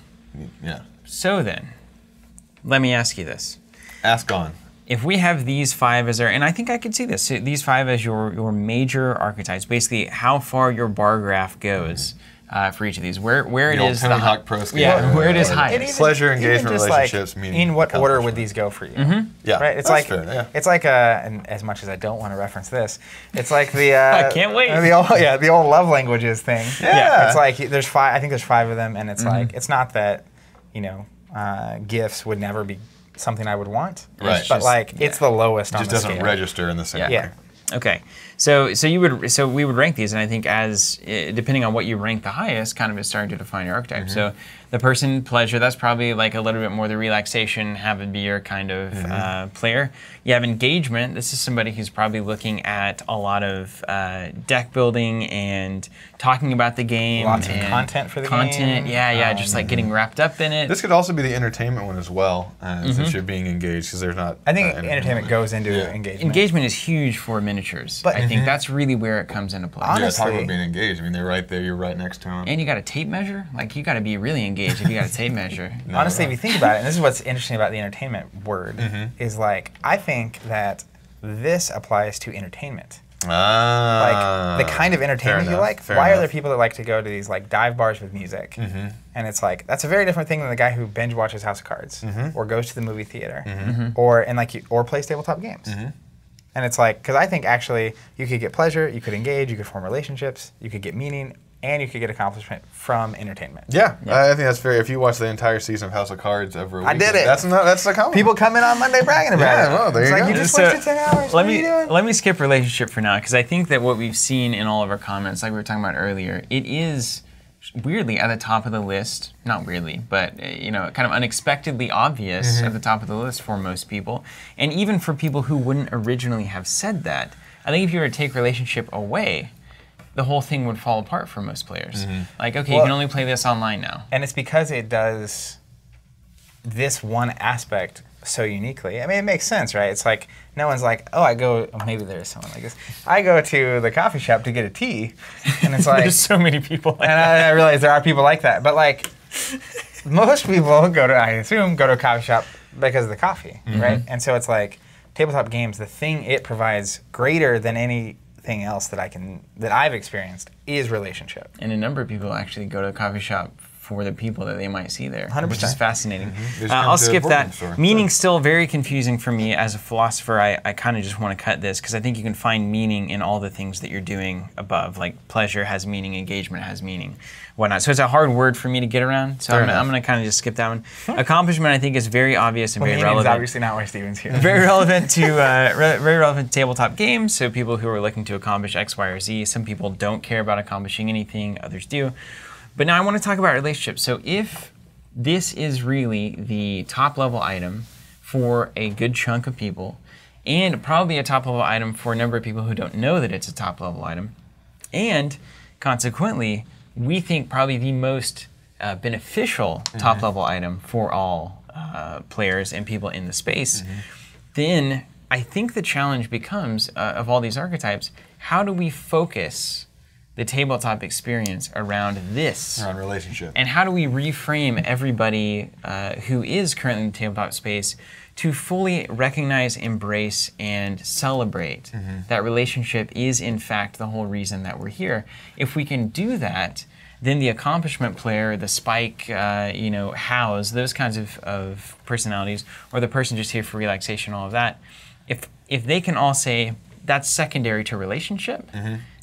let me ask you this. Ask on. If we have these 5 as our, and I think I could see this, so these 5 as your major archetypes, basically how far your bar graph goes for each of these, where it The is old Tony the Hawk Pro Scale. yeah, where it is Or highest. Pleasure, Even engagement, just, relationships, like, meaning. in what order would accomplishment. these go for you? Yeah, Right. It's that's like fair, yeah. it's like and as much as I don't want to reference this, it's like the I can't wait. the old love languages thing. Yeah. It's like there's 5. I think there's 5 of them, and it's like it's not that gifts would never be something I would want, Right. but like it's the lowest It on just the doesn't scale. register in the same way. Yeah. Okay, so we would rank these, and I think as depending on what you rank the highest, kind of is starting to define your archetype. So the person pleasure, that's probably like a little bit more the relaxation, have a beer kind of player. You have engagement. This is somebody who's probably looking at a lot of deck building and talking about the game. Lots of and content for the content. game. Yeah, just like getting wrapped up in it. This could also be the entertainment one as well, since you're being engaged, because there's not. I think entertainment goes into engagement. Engagement is huge for miniatures. But- I think that's really where it comes into play. Yeah, talk honestly- about being engaged. I mean, they're right there. You're right next to them. And you got a tape measure? Like, you got to be really engaged if you got a tape measure. Honestly, if you think about it, and this is what's interesting about the entertainment word, is like I think that this applies to entertainment. Like the kind of entertainment you like. Why are there people that like to go to these like dive bars with music? And it's like that's a very different thing than the guy who binge watches House of Cards or goes to the movie theater or plays tabletop games. And it's like because I think actually you could get pleasure, you could engage, you could form relationships, you could get meaning, and you could get accomplishment from entertainment. Yeah, I think that's fair. If you watch the entire season of House of Cards over a weekend, did it. That's a compliment. People come in on Monday bragging about it. Yeah, well, there it's you like go. you just So, wasted 10 hours. What are you doing? let me skip relationship for now, because I think that what we've seen in all of our comments, like we were talking about earlier, it is weirdly at the top of the list. Not weirdly, but kind of unexpectedly obvious at the top of the list for most people, and even for people who wouldn't originally have said that. I think if you were to take relationship away, the whole thing would fall apart for most players. Like, okay, you can only play this online now. And it's because it does this one aspect so uniquely. I mean, it makes sense, right? It's like, no one's like, oh, maybe there's someone like this. I go to the coffee shop to get a tea, and it's like... There's so many people like and that. I realize there are people like that, but like, most people I assume, go to a coffee shop because of the coffee, right? And so it's like, tabletop games, the thing it provides greater than anything else that I've experienced is relationship. And a number of people actually go to a coffee shop for the people that they might see there, 100%. which is fascinating. Just come I'll to a skip board game that. store. Meaning's still very confusing for me as a philosopher. I kind of just want to cut this because I think you can find meaning in all the things that you're doing above. Like pleasure has meaning, engagement has meaning, whatnot. So it's a hard word for me to get around. So I'm going to kind of just skip that one. Accomplishment I think is very obvious and very Meaning is relevant. obviously not why Steven's here. Very relevant to very relevant to tabletop games. So people who are looking to accomplish X, Y, or Z. Some people don't care about accomplishing anything. Others do. But now I want to talk about relationships. So if this is really the top level item for a good chunk of people, and probably a top level item for a number of people who don't know that it's a top level item, and consequently, we think probably the most beneficial top level item for all players and people in the space, then I think the challenge becomes, of all these archetypes, how do we focus the tabletop experience around this? Around relationship. And how do we reframe everybody who is currently in the tabletop space to fully recognize, embrace, and celebrate that relationship is in fact the whole reason that we're here? If we can do that, then the accomplishment player, the spike, house, those kinds of personalities, or the person just here for relaxation, all of that, if they can all say that's secondary to relationship,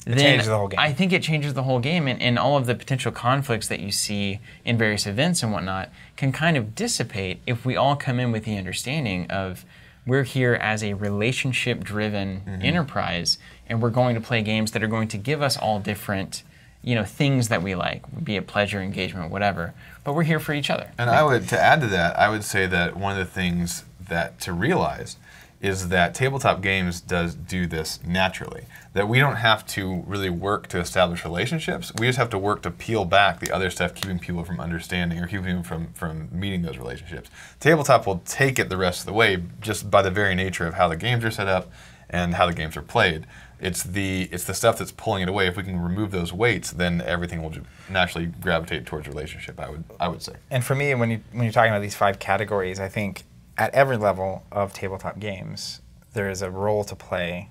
It changes the whole game. I think it changes the whole game, and all of the potential conflicts that you see in various events and whatnot can kind of dissipate if we all come in with the understanding of we're here as a relationship-driven enterprise, and we're going to play games that are going to give us all different things that we like, be it pleasure, engagement, whatever. But we're here for each other. And to add to that, I would say that one of the things that to realize is that tabletop games do this naturally. That we don't have to really work to establish relationships. We just have to work to peel back the other stuff, keeping people from understanding or keeping them from meeting those relationships. Tabletop will take it the rest of the way just by the very nature of how the games are set up and how the games are played. It's the stuff that's pulling it away. If we can remove those weights, then everything will naturally gravitate towards relationship, I would say. And for me, when you're talking about these 5 categories, I think at every level of tabletop games, there is a role to play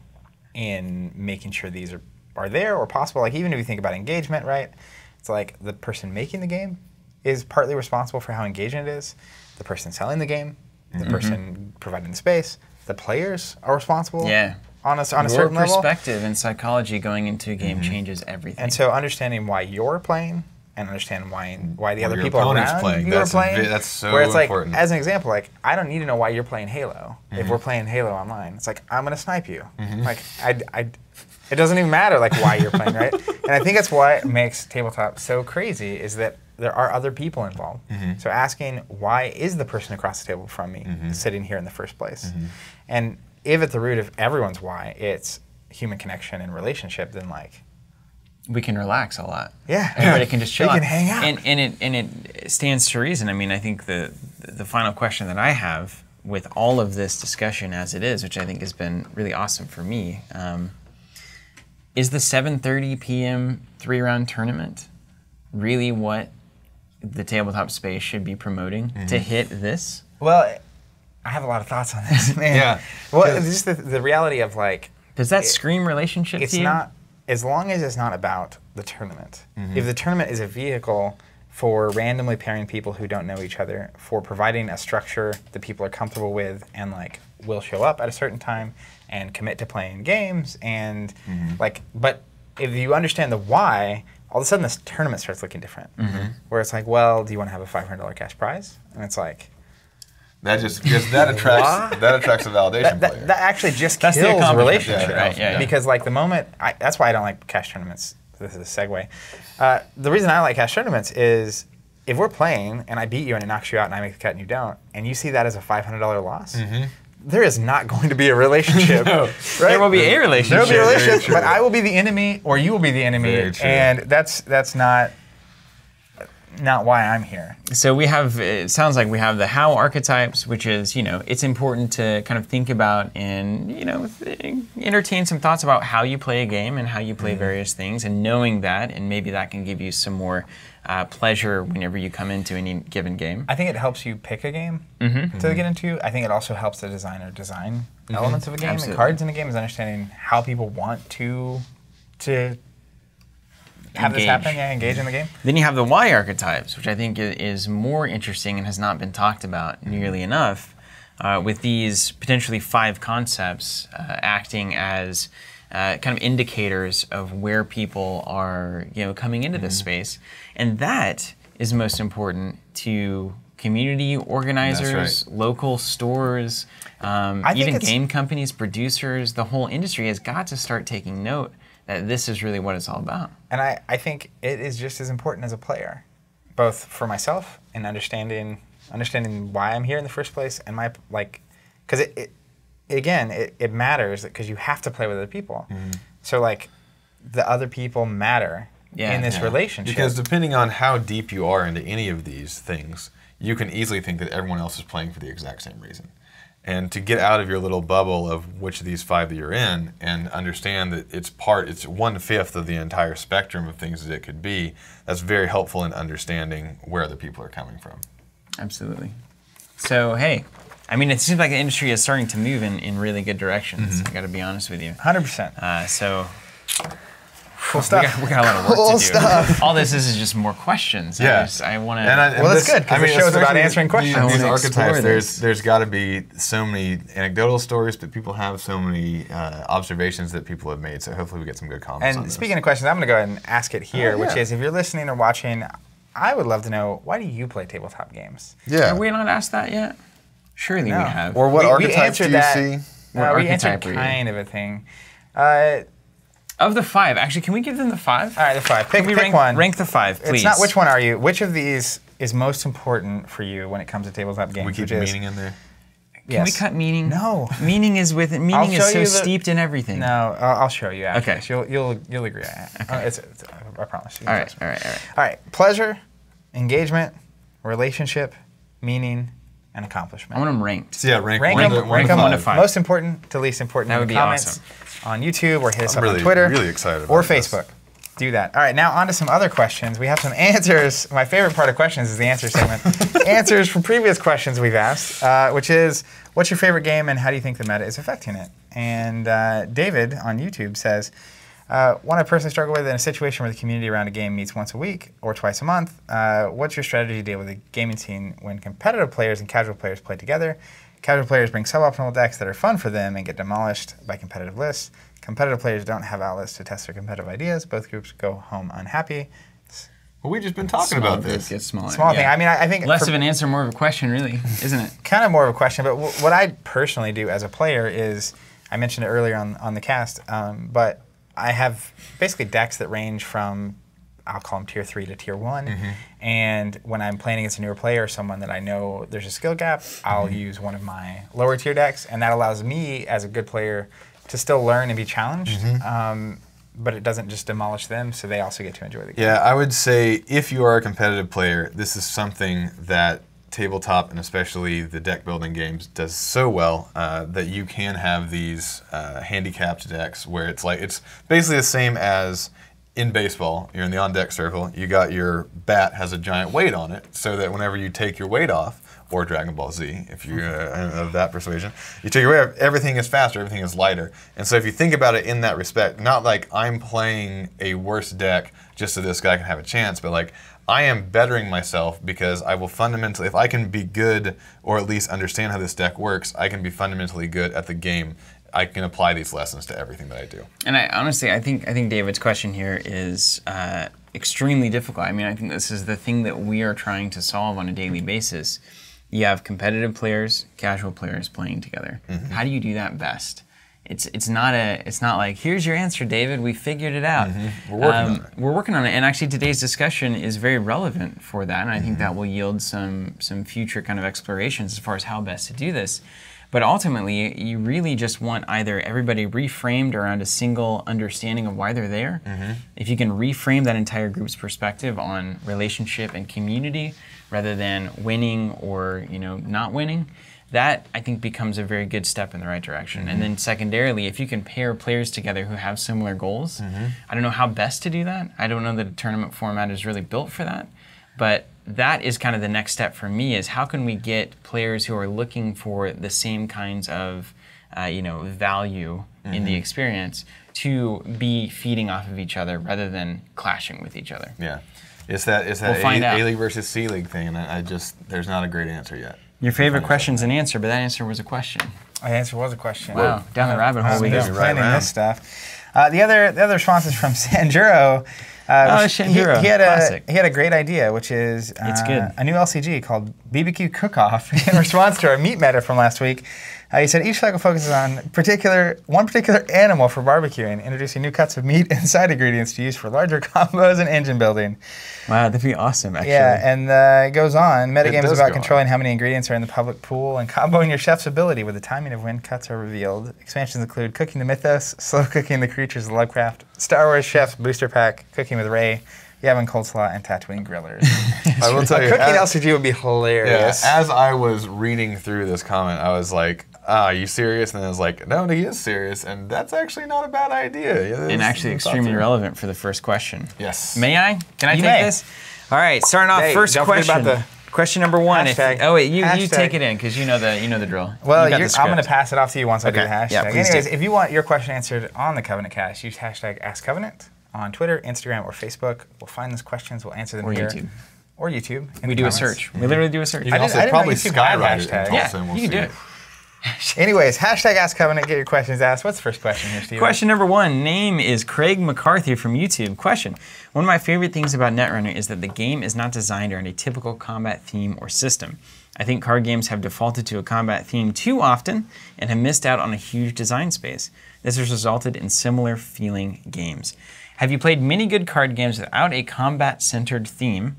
in making sure these are there or possible. Like even if you think about engagement, right? It's like the person making the game is partly responsible for how engaging it is. The person selling the game, the person providing the space, the players are responsible. Yeah. On a certain level. Your perspective and psychology going into a game changes everything. And so understanding why you're playing and understand why the other people around playing. you are playing. That's so where it's important. Like, as an example, like I don't need to know why you're playing Halo if we're playing Halo online. It's like I'm gonna snipe you. Like it doesn't even matter like why you're playing, right? And I think that's what makes tabletop so crazy is that there are other people involved. So asking why is the person across the table from me sitting here in the first place, and if at the root of everyone's why it's human connection and relationship, then like we can relax a lot. Yeah, everybody can just chill. We can hang out, and it stands to reason. I mean, I think the final question that I have with all of this discussion as it is, which I think has been really awesome for me, is the 7:30 p.m. 3-round tournament really what the tabletop space should be promoting to hit this? Well, I have a lot of thoughts on this, man. Yeah. Well, it's just the reality of like. Does that scream relationship it's to you? Not, as long as it's not about the tournament. If the tournament is a vehicle for randomly pairing people who don't know each other, for providing a structure that people are comfortable with and like will show up at a certain time and commit to playing games and like, but if you understand the why, all of a sudden this tournament starts looking different. Where it's like, well, do you want to have a $500 cash prize? And it's like, that attracts a validation player. That actually just kills relationship, right? Yeah. Because like the moment, that's why I don't like cash tournaments. This is a segue. The reason I like cash tournaments is if we're playing and I beat you and it knocks you out and I make the cut and you don't, and you see that as a $500 loss, there is not going to be a relationship. Right? There will be a relationship. There will be a relationship, but I will be the enemy or you will be the enemy, and that's not why I'm here. So we have, it sounds like we have the how archetypes, which is, it's important to kind of think about and, entertain some thoughts about how you play a game and how you play various things, and knowing that, and maybe that can give you some more pleasure whenever you come into any given game. I think it helps you pick a game to get into. I think it also helps the designer design elements of a game. Absolutely. And cards in a game is understanding how people want to have this happen, engage in the game. Then you have the why archetypes, which I think is more interesting and has not been talked about nearly enough, with these potentially 5 concepts acting as kind of indicators of where people are coming into this space. And that is most important to community organizers, local stores, even game companies, producers. The whole industry has got to start taking note that this is really what it's all about. And I think it is just as important as a player, both for myself and understanding why I'm here in the first place, and because it matters because you have to play with other people. So like the other people matter in this relationship. Because depending on how deep you are into any of these things, you can easily think that everyone else is playing for the exact same reason. And to get out of your little bubble of which of these 5 that you're in and understand that it's 1/5 of the entire spectrum of things that it could be, that's very helpful in understanding where other people are coming from. Absolutely. So, hey, I mean, it seems like the industry is starting to move in really good directions. I got to be honest with you. 100%. So, cool stuff. We got a lot of work to do. All this is just more questions. Yeah. I want to. Well, that's good because the show's about answering questions. These archetypes, there's got to be so many anecdotal stories that people have, so many observations that people have made. So hopefully we get some good comments on And this. speaking of questions, I'm going to go ahead and ask it here, which is if you're listening or watching, I would love to know, why do you play tabletop games? Yeah. Have we not asked that yet? Surely we have. Or what we archetypes do you see? We answered archetype are you? kind of a thing. Of the 5, actually, can we give them the 5? All right, the 5. Pick rank, one. Rank the 5, please. It's not which one are you. Which of these is most important for you when it comes to tabletop games? We keep meaning in there. Can we cut meaning? No. Meaning is so steeped in everything. No, I'll show you after. Okay. So you'll agree. Okay. I promise you. All right. All right. Pleasure, engagement, relationship, meaning, and accomplishment. I want them ranked. So yeah, rank them 1 to 5. Most important to least important. That would in the be comments awesome. On YouTube, or hit us up really, on Twitter. really excited about or this. Facebook. Do that. All right, now on to some other questions. We have some answers. My favorite part of questions is the answer segment. Answers from previous questions we've asked, which is, what's your favorite game and how do you think the meta is affecting it? And David on YouTube says, one I personally struggle with in a situation where the community around a game meets once a week or twice a month. What's your strategy to deal with a gaming scene when competitive players and casual players play together? Casual players bring suboptimal decks that are fun for them and get demolished by competitive lists. Competitive players don't have outlets to test their competitive ideas. Both groups go home unhappy. Well, we've just been talking about this. Gets smaller. Small thing. I mean, I think less of an answer, more of a question, really, isn't it? Kind of more of a question. But what I personally do as a player is, I mentioned it earlier on the cast, but I have basically decks that range from, I'll call them tier 3 to tier 1. And when I'm playing against a newer player, someone that I know there's a skill gap, I'll use one of my lower tier decks. And that allows me, as a good player, to still learn and be challenged. But it doesn't just demolish them, so they also get to enjoy the game. Yeah, I would say if you are a competitive player, this is something that tabletop, and especially the deck building games, does so well that you can have these handicapped decks where it's basically the same as in baseball. You're in the on-deck circle, you got your bat has a giant weight on it, so that whenever you take your weight off, or Dragon Ball Z, if you're of that persuasion, you take your weight off, everything is faster, everything is lighter. And so if you think about it in that respect, not like I'm playing a worse deck just so this guy can have a chance, but like I am bettering myself because I will fundamentally, if I can be good or at least understand how this deck works, I can be fundamentally good at the game. I can apply these lessons to everything that I do. And honestly, I think David's question here is extremely difficult. I mean, I think this is the thing that we are trying to solve on a daily basis. You have competitive players, casual players playing together. How do you do that best? It's not like, here's your answer, David. We figured it out. We're working on it. We're working on it, and actually today's discussion is very relevant for that, and I think that will yield some future kind of explorations as far as how best to do this. But ultimately, you really just want either everybody reframed around a single understanding of why they're there. If you can reframe that entire group's perspective on relationship and community, rather than winning or not winning, that I think becomes a very good step in the right direction. And then secondarily, if you can pair players together who have similar goals, I don't know how best to do that. I don't know that a tournament format is really built for that, but that is kind of the next step for me, is how can we get players who are looking for the same kinds of value in the experience to be feeding off of each other rather than clashing with each other. Yeah. It's that A-League versus C-League thing, and there's not a great answer yet. Your favorite question's an answer, but that answer was a question. The answer was a question. Wow, down the rabbit hole we go. Planning this stuff. The other response is from Sanjuro. Sanjuro, he had a great idea, which is it's good. A new LCG called BBQ Cook-Off in response to our meat meta from last week. He said each cycle focuses on one particular animal for barbecuing, introducing new cuts of meat and side ingredients to use for larger combos and engine building. Wow, that'd be awesome, actually. Yeah, and it goes on. Metagame is about controlling how many ingredients are in the public pool and comboing your chef's ability with the timing of when cuts are revealed. Expansions include Cooking the Mythos, Slow Cooking the Creatures of Lovecraft, Star Wars Chef's Booster Pack, Cooking with Ray, Yavin Coleslaw, and Tatooine Grillers. I will tell you, Cooking LCG would be hilarious. Yeah, as I was reading through this comment, I was like, are you serious? And then I was like, no, he is serious, and that's actually not a bad idea. And actually extremely relevant for the first question. Yes. May I? Can I take this? All right, starting off, first question. Question number one. You take it in, because you know the drill. Well, I'm going to pass it off to you once I do the hashtag. Yeah, anyways, if you want your question answered on the Covenant Cast, use hashtag AskCovenant on Twitter, Instagram, or Facebook. We'll find those questions. We'll answer them here. Or YouTube. We do a search. We literally do a search. You can also probably skywrite it. Yeah, you can do it. Anyways, hashtag AskCovenant, get your questions asked. What's the first question here, Steve? Question number one. Name is Craig McCarthy from YouTube. Question. One of my favorite things about Netrunner is that the game is not designed around a typical combat theme or system. I think card games have defaulted to a combat theme too often and have missed out on a huge design space. This has resulted in similar feeling games. Have you played many good card games without a combat-centered theme?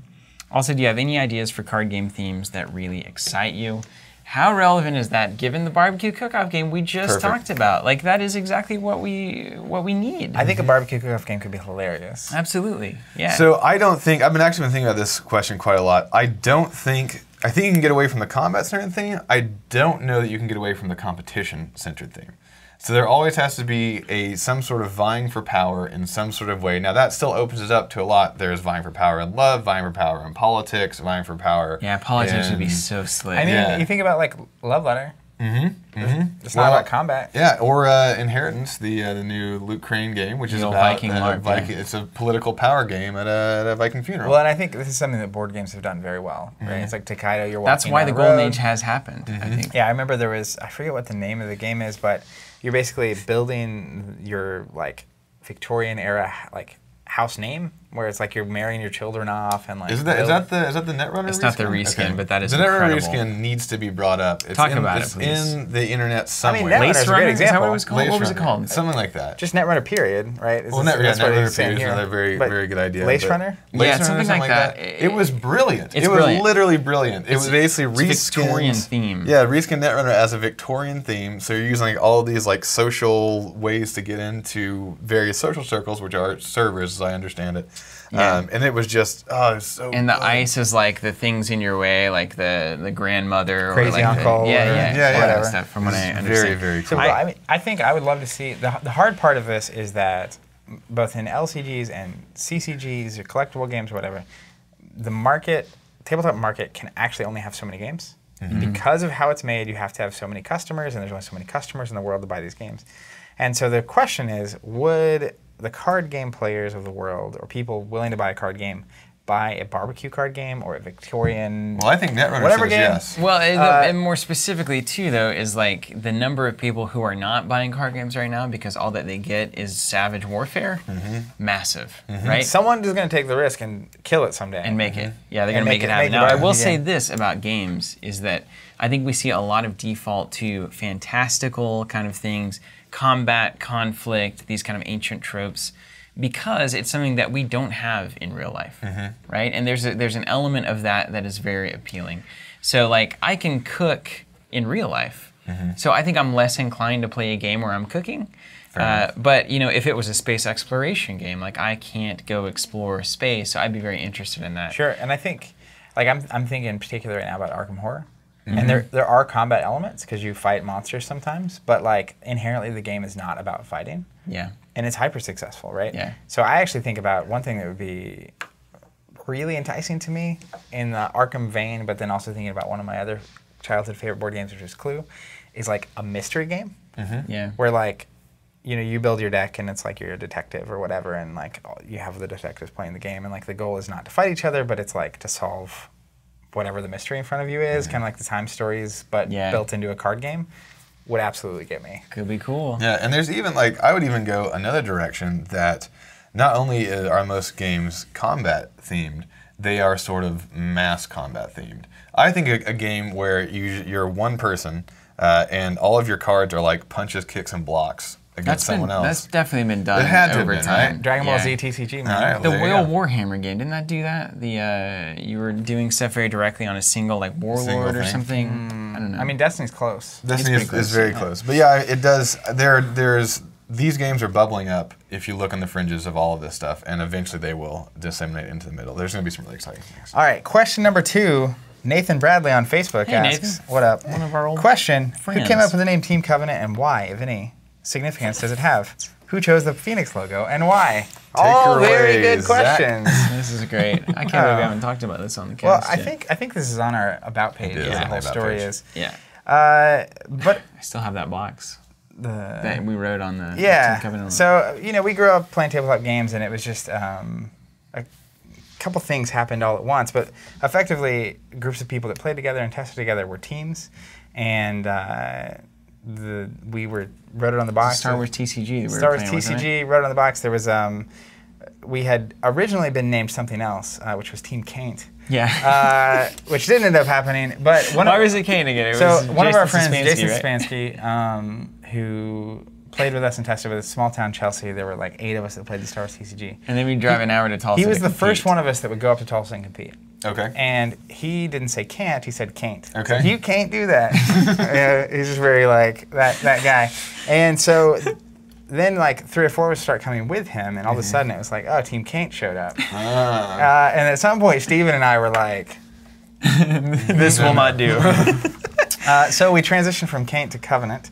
Also, do you have any ideas for card game themes that really excite you? How relevant is that given the barbecue cook-off game we just talked about? Like, that is exactly what we need. I think a barbecue cook-off game could be hilarious. Absolutely, yeah. So I don't think, I've been thinking about this question quite a lot. I think you can get away from the combat-centered thing. I don't know that you can get away from the competition-centered thing. So there always has to be some sort of vying for power in some sort of way. Now that still opens it up to a lot. There's vying for power in love, vying for power in politics, vying for power. Yeah, politics would be so slick. I mean, you think about like Love Letter. It's not about combat. Yeah, or Inheritance, the new Luke Crane game, which is about Viking LARP. It's a political power game at a Viking funeral. Well, and I think this is something that board games have done very well, right? It's like Takedo, you're walking That's why the down Golden road. Age has happened, I think. Yeah, I remember there was, I forget what the name of the game is, but you're basically building your like Victorian era like house name, where it's like you're marrying your children off and like. Is that the Netrunner? It's reskin? not the reskin, Okay. but that is the Netrunner incredible. reskin needs to be brought up. It's Talk about it, please. in the internet I somewhere. mean, Netrunner's a great Runner? Is that example. what it was called? What was it Runner, called? Something like that. Just Netrunner period, right? Well, Netrunner period is another very good idea. Lace but Runner? Lace Yeah, Runner, something like that. It was brilliant. It's it was brilliant. literally brilliant. It was basically It's a Victorian theme. Yeah, reskin Netrunner as a Victorian theme. So you're using like all these like social ways to get into various social circles, which are servers, as I understand it. Yeah. And it was just, it was so And the good. ice is like the things in your way, like the grandmother, Crazy or like uncle, all or- that whatever. stuff. From what I Very, understand. very So cool. I mean, I think I would love to see the hard part of this is that both in LCGs and CCGs or collectible games or whatever, the tabletop market can actually only have so many games. Because of how it's made, you have to have so many customers, and there's only so many customers in the world to buy these games. And so the question is, would the card game players of the world, or people willing to buy a card game, buy a barbecue card game or a Victorian, Well, I think Netrunner whatever says game? yes. Well, and more specifically too, though, is like the number of people who are not buying card games right now because all that they get is Savage Warfare, massive, right? Someone is going to take the risk and kill it someday. And make it. Yeah, they're And going to make it happen. make Now, I it will happen, say yeah. this about games, is that I think we see a lot of default to fantastical kind of things, combat, conflict, these kind of ancient tropes, because it's something that we don't have in real life, right? And there's an element of that that is very appealing. So like, I can cook in real life, so I think I'm less inclined to play a game where I'm cooking. But you know, if it was a space exploration game, like I can't go explore space, so I'd be very interested in that. Sure, and I think, like I'm thinking in particular right now about Arkham Horror, and there are combat elements because you fight monsters sometimes, but like inherently the game is not about fighting, Yeah. and it's hyper successful, right? Yeah. So I actually think about one thing that would be really enticing to me in the Arkham vein, but then also thinking about one of my other childhood favorite board games, which is Clue, is like a mystery game Yeah. where like, you know, you build your deck and it's like you're a detective or whatever, and like you have the detectives playing the game, and like the goal is not to fight each other, but it's like to solve whatever the mystery in front of you is, kind of like the time stories, but built into a card game, would absolutely get me. Could be cool. Yeah, and there's even like, I would even go another direction that not only are most games combat themed, they are sort of mass combat themed. I think a game where you're one person and all of your cards are like punches, kicks, and blocks against someone else. That's definitely been done It had to have over been, time. right? Dragon Ball Yeah. Z TCG, All man. right, The well, there you Royal go. Warhammer game, didn't that do that? You were doing stuff very directly on a single like warlord Single or thing. something. I don't know. I mean, Destiny's close. Destiny pretty is close, very yeah. close. But yeah, it does. There's these games are bubbling up if you look on the fringes of all of this stuff, and eventually they will disseminate into the middle. There's going to be some really exciting things. All right, question number 2. Nathan Bradley on Facebook Hey, asks, Nathan. what up? One of our old Question, friends. who came up with the name Team Covenant, and why, if any, significance does it have? Who chose the Phoenix logo, and why? All her very away, good Zach. questions. This is great. I can't believe we haven't talked about this on the Well, cast I yet. think this is on our About page, It is as the on the whole About story page. is. Yeah. But I still have that box the... that we wrote on the Team Yeah. Covenant. So, you know, we grew up playing tabletop games, and it was just a couple things happened all at once. But effectively, groups of people that played together and tested together were teams, and we wrote it on the box. Star Wars TCG that we were Star Wars playing, wasn't it? TCG wrote it on the box. There was we had originally been named something else, which was Team Caint. Yeah. which didn't end up happening. But Why was it Kane again? One of our friends, Stefanski, Jason right? Stefanski, who played with us and tested with us, small town Chelsea. There were like 8 of us that played the Star Wars TCG. And then we'd drive an hour to Tulsa. He was to the compete. first one of us that would go up to Tulsa and compete. Okay. And he didn't say can't, he said can't. Okay. So you can't do that. He's just very like that guy. And so then like 3 or 4 of us start coming with him, and all of a sudden it was like, oh, Team Can't showed up. And at some point, Steven and I were like, this will not do. so we transitioned from Can't to Covenant.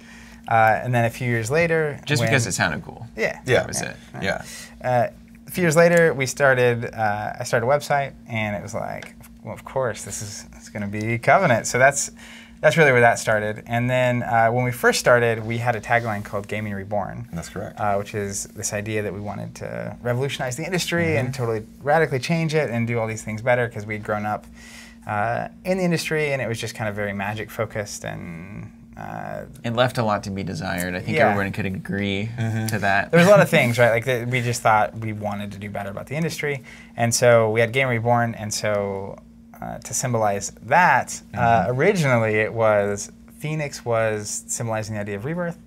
And then a few years later, Just because it sounded cool. Yeah. Yeah. That was it. Yeah. A few years later, we started. I started a website, and it was like, well, of course, it's going to be Covenant. So that's really where that started. And then when we first started, we had a tagline called Gaming Reborn. That's correct. Which is this idea that we wanted to revolutionize the industry and totally radically change it and do all these things better, because we had grown up in the industry, and it was just kind of very Magic focused, and it left a lot to be desired. I think everyone could agree to that. there was a lot of things, right? Like we just thought we wanted to do better about the industry, and so we had Game Reborn, and so to symbolize that, originally it was Phoenix was symbolizing the idea of rebirth,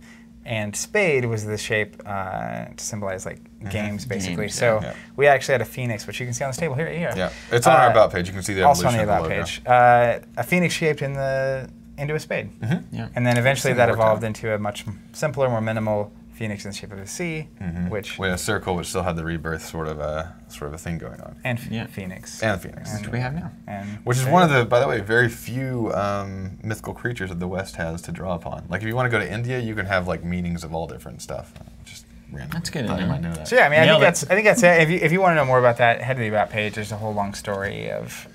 and Spade was the shape to symbolize like games, basically. Games, so we actually had a Phoenix, which you can see on this table here. Yeah. It's on our About page. You can see the Also evolution on the of the About logo. page. A Phoenix shaped into a spade. Yeah. And then eventually that Worked evolved out. into a much simpler, more minimal Phoenix in the shape of a C, which With a circle, which still had the rebirth sort of a thing going on. and Yeah. Phoenix. And Phoenix. Which we have now. And Which is one of the, by the way, very few mythical creatures that the West has to draw upon. Like if you want to go to India, you can have like meetings of all different stuff. Just random. That's good to Thought you know. might know that. So yeah, I mean, I Nailed think that's it. If you want to know more about that, head to the About page. There's a whole long story of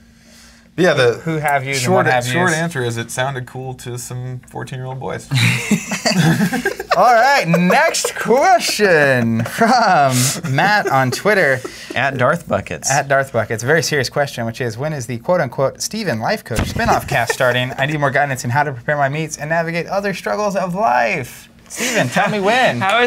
Yeah, the who have yous and short, what have short yous. answer is it sounded cool to some 14-year-old boys. All right, next question from Matt on Twitter. At Darth Buckets. At Darth Bucket. It's a very serious question, which is, when is the quote-unquote Steven Life Coach spinoff cast starting? I need more guidance in how to prepare my meats and navigate other struggles of life. Steven, tell me when. How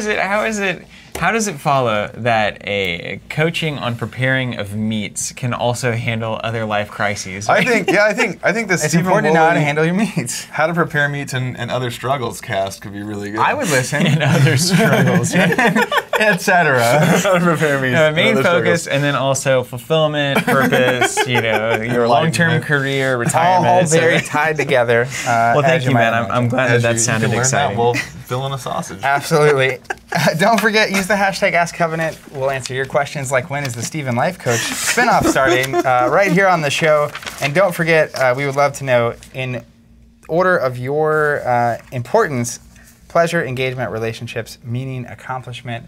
does it follow that a coaching on preparing of meats can also handle other life crises? I think the It's Stephen important to know how to Woolley handle your meats. How to prepare meats and other struggles cast could be really good. I would listen. and other struggles. Etc. How to prepare meats. and Main other focus, struggles. and then also fulfillment, purpose, your long-term Enlightenment. career, All retirement. very tied together. Well, thank you, man. I'm glad As that you sounded can learn exciting. That, we'll fill in a sausage. Absolutely. Don't forget, use the hashtag AskCovenant. We'll answer your questions like, when is the Steven Life Coach spinoff starting, right here on the show. And don't forget, we would love to know, in order of your importance, pleasure, engagement, relationships, meaning, accomplishment,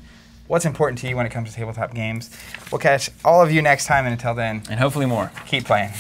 what's important to you when it comes to tabletop games. We'll catch all of you next time, and until then, And hopefully more. keep playing.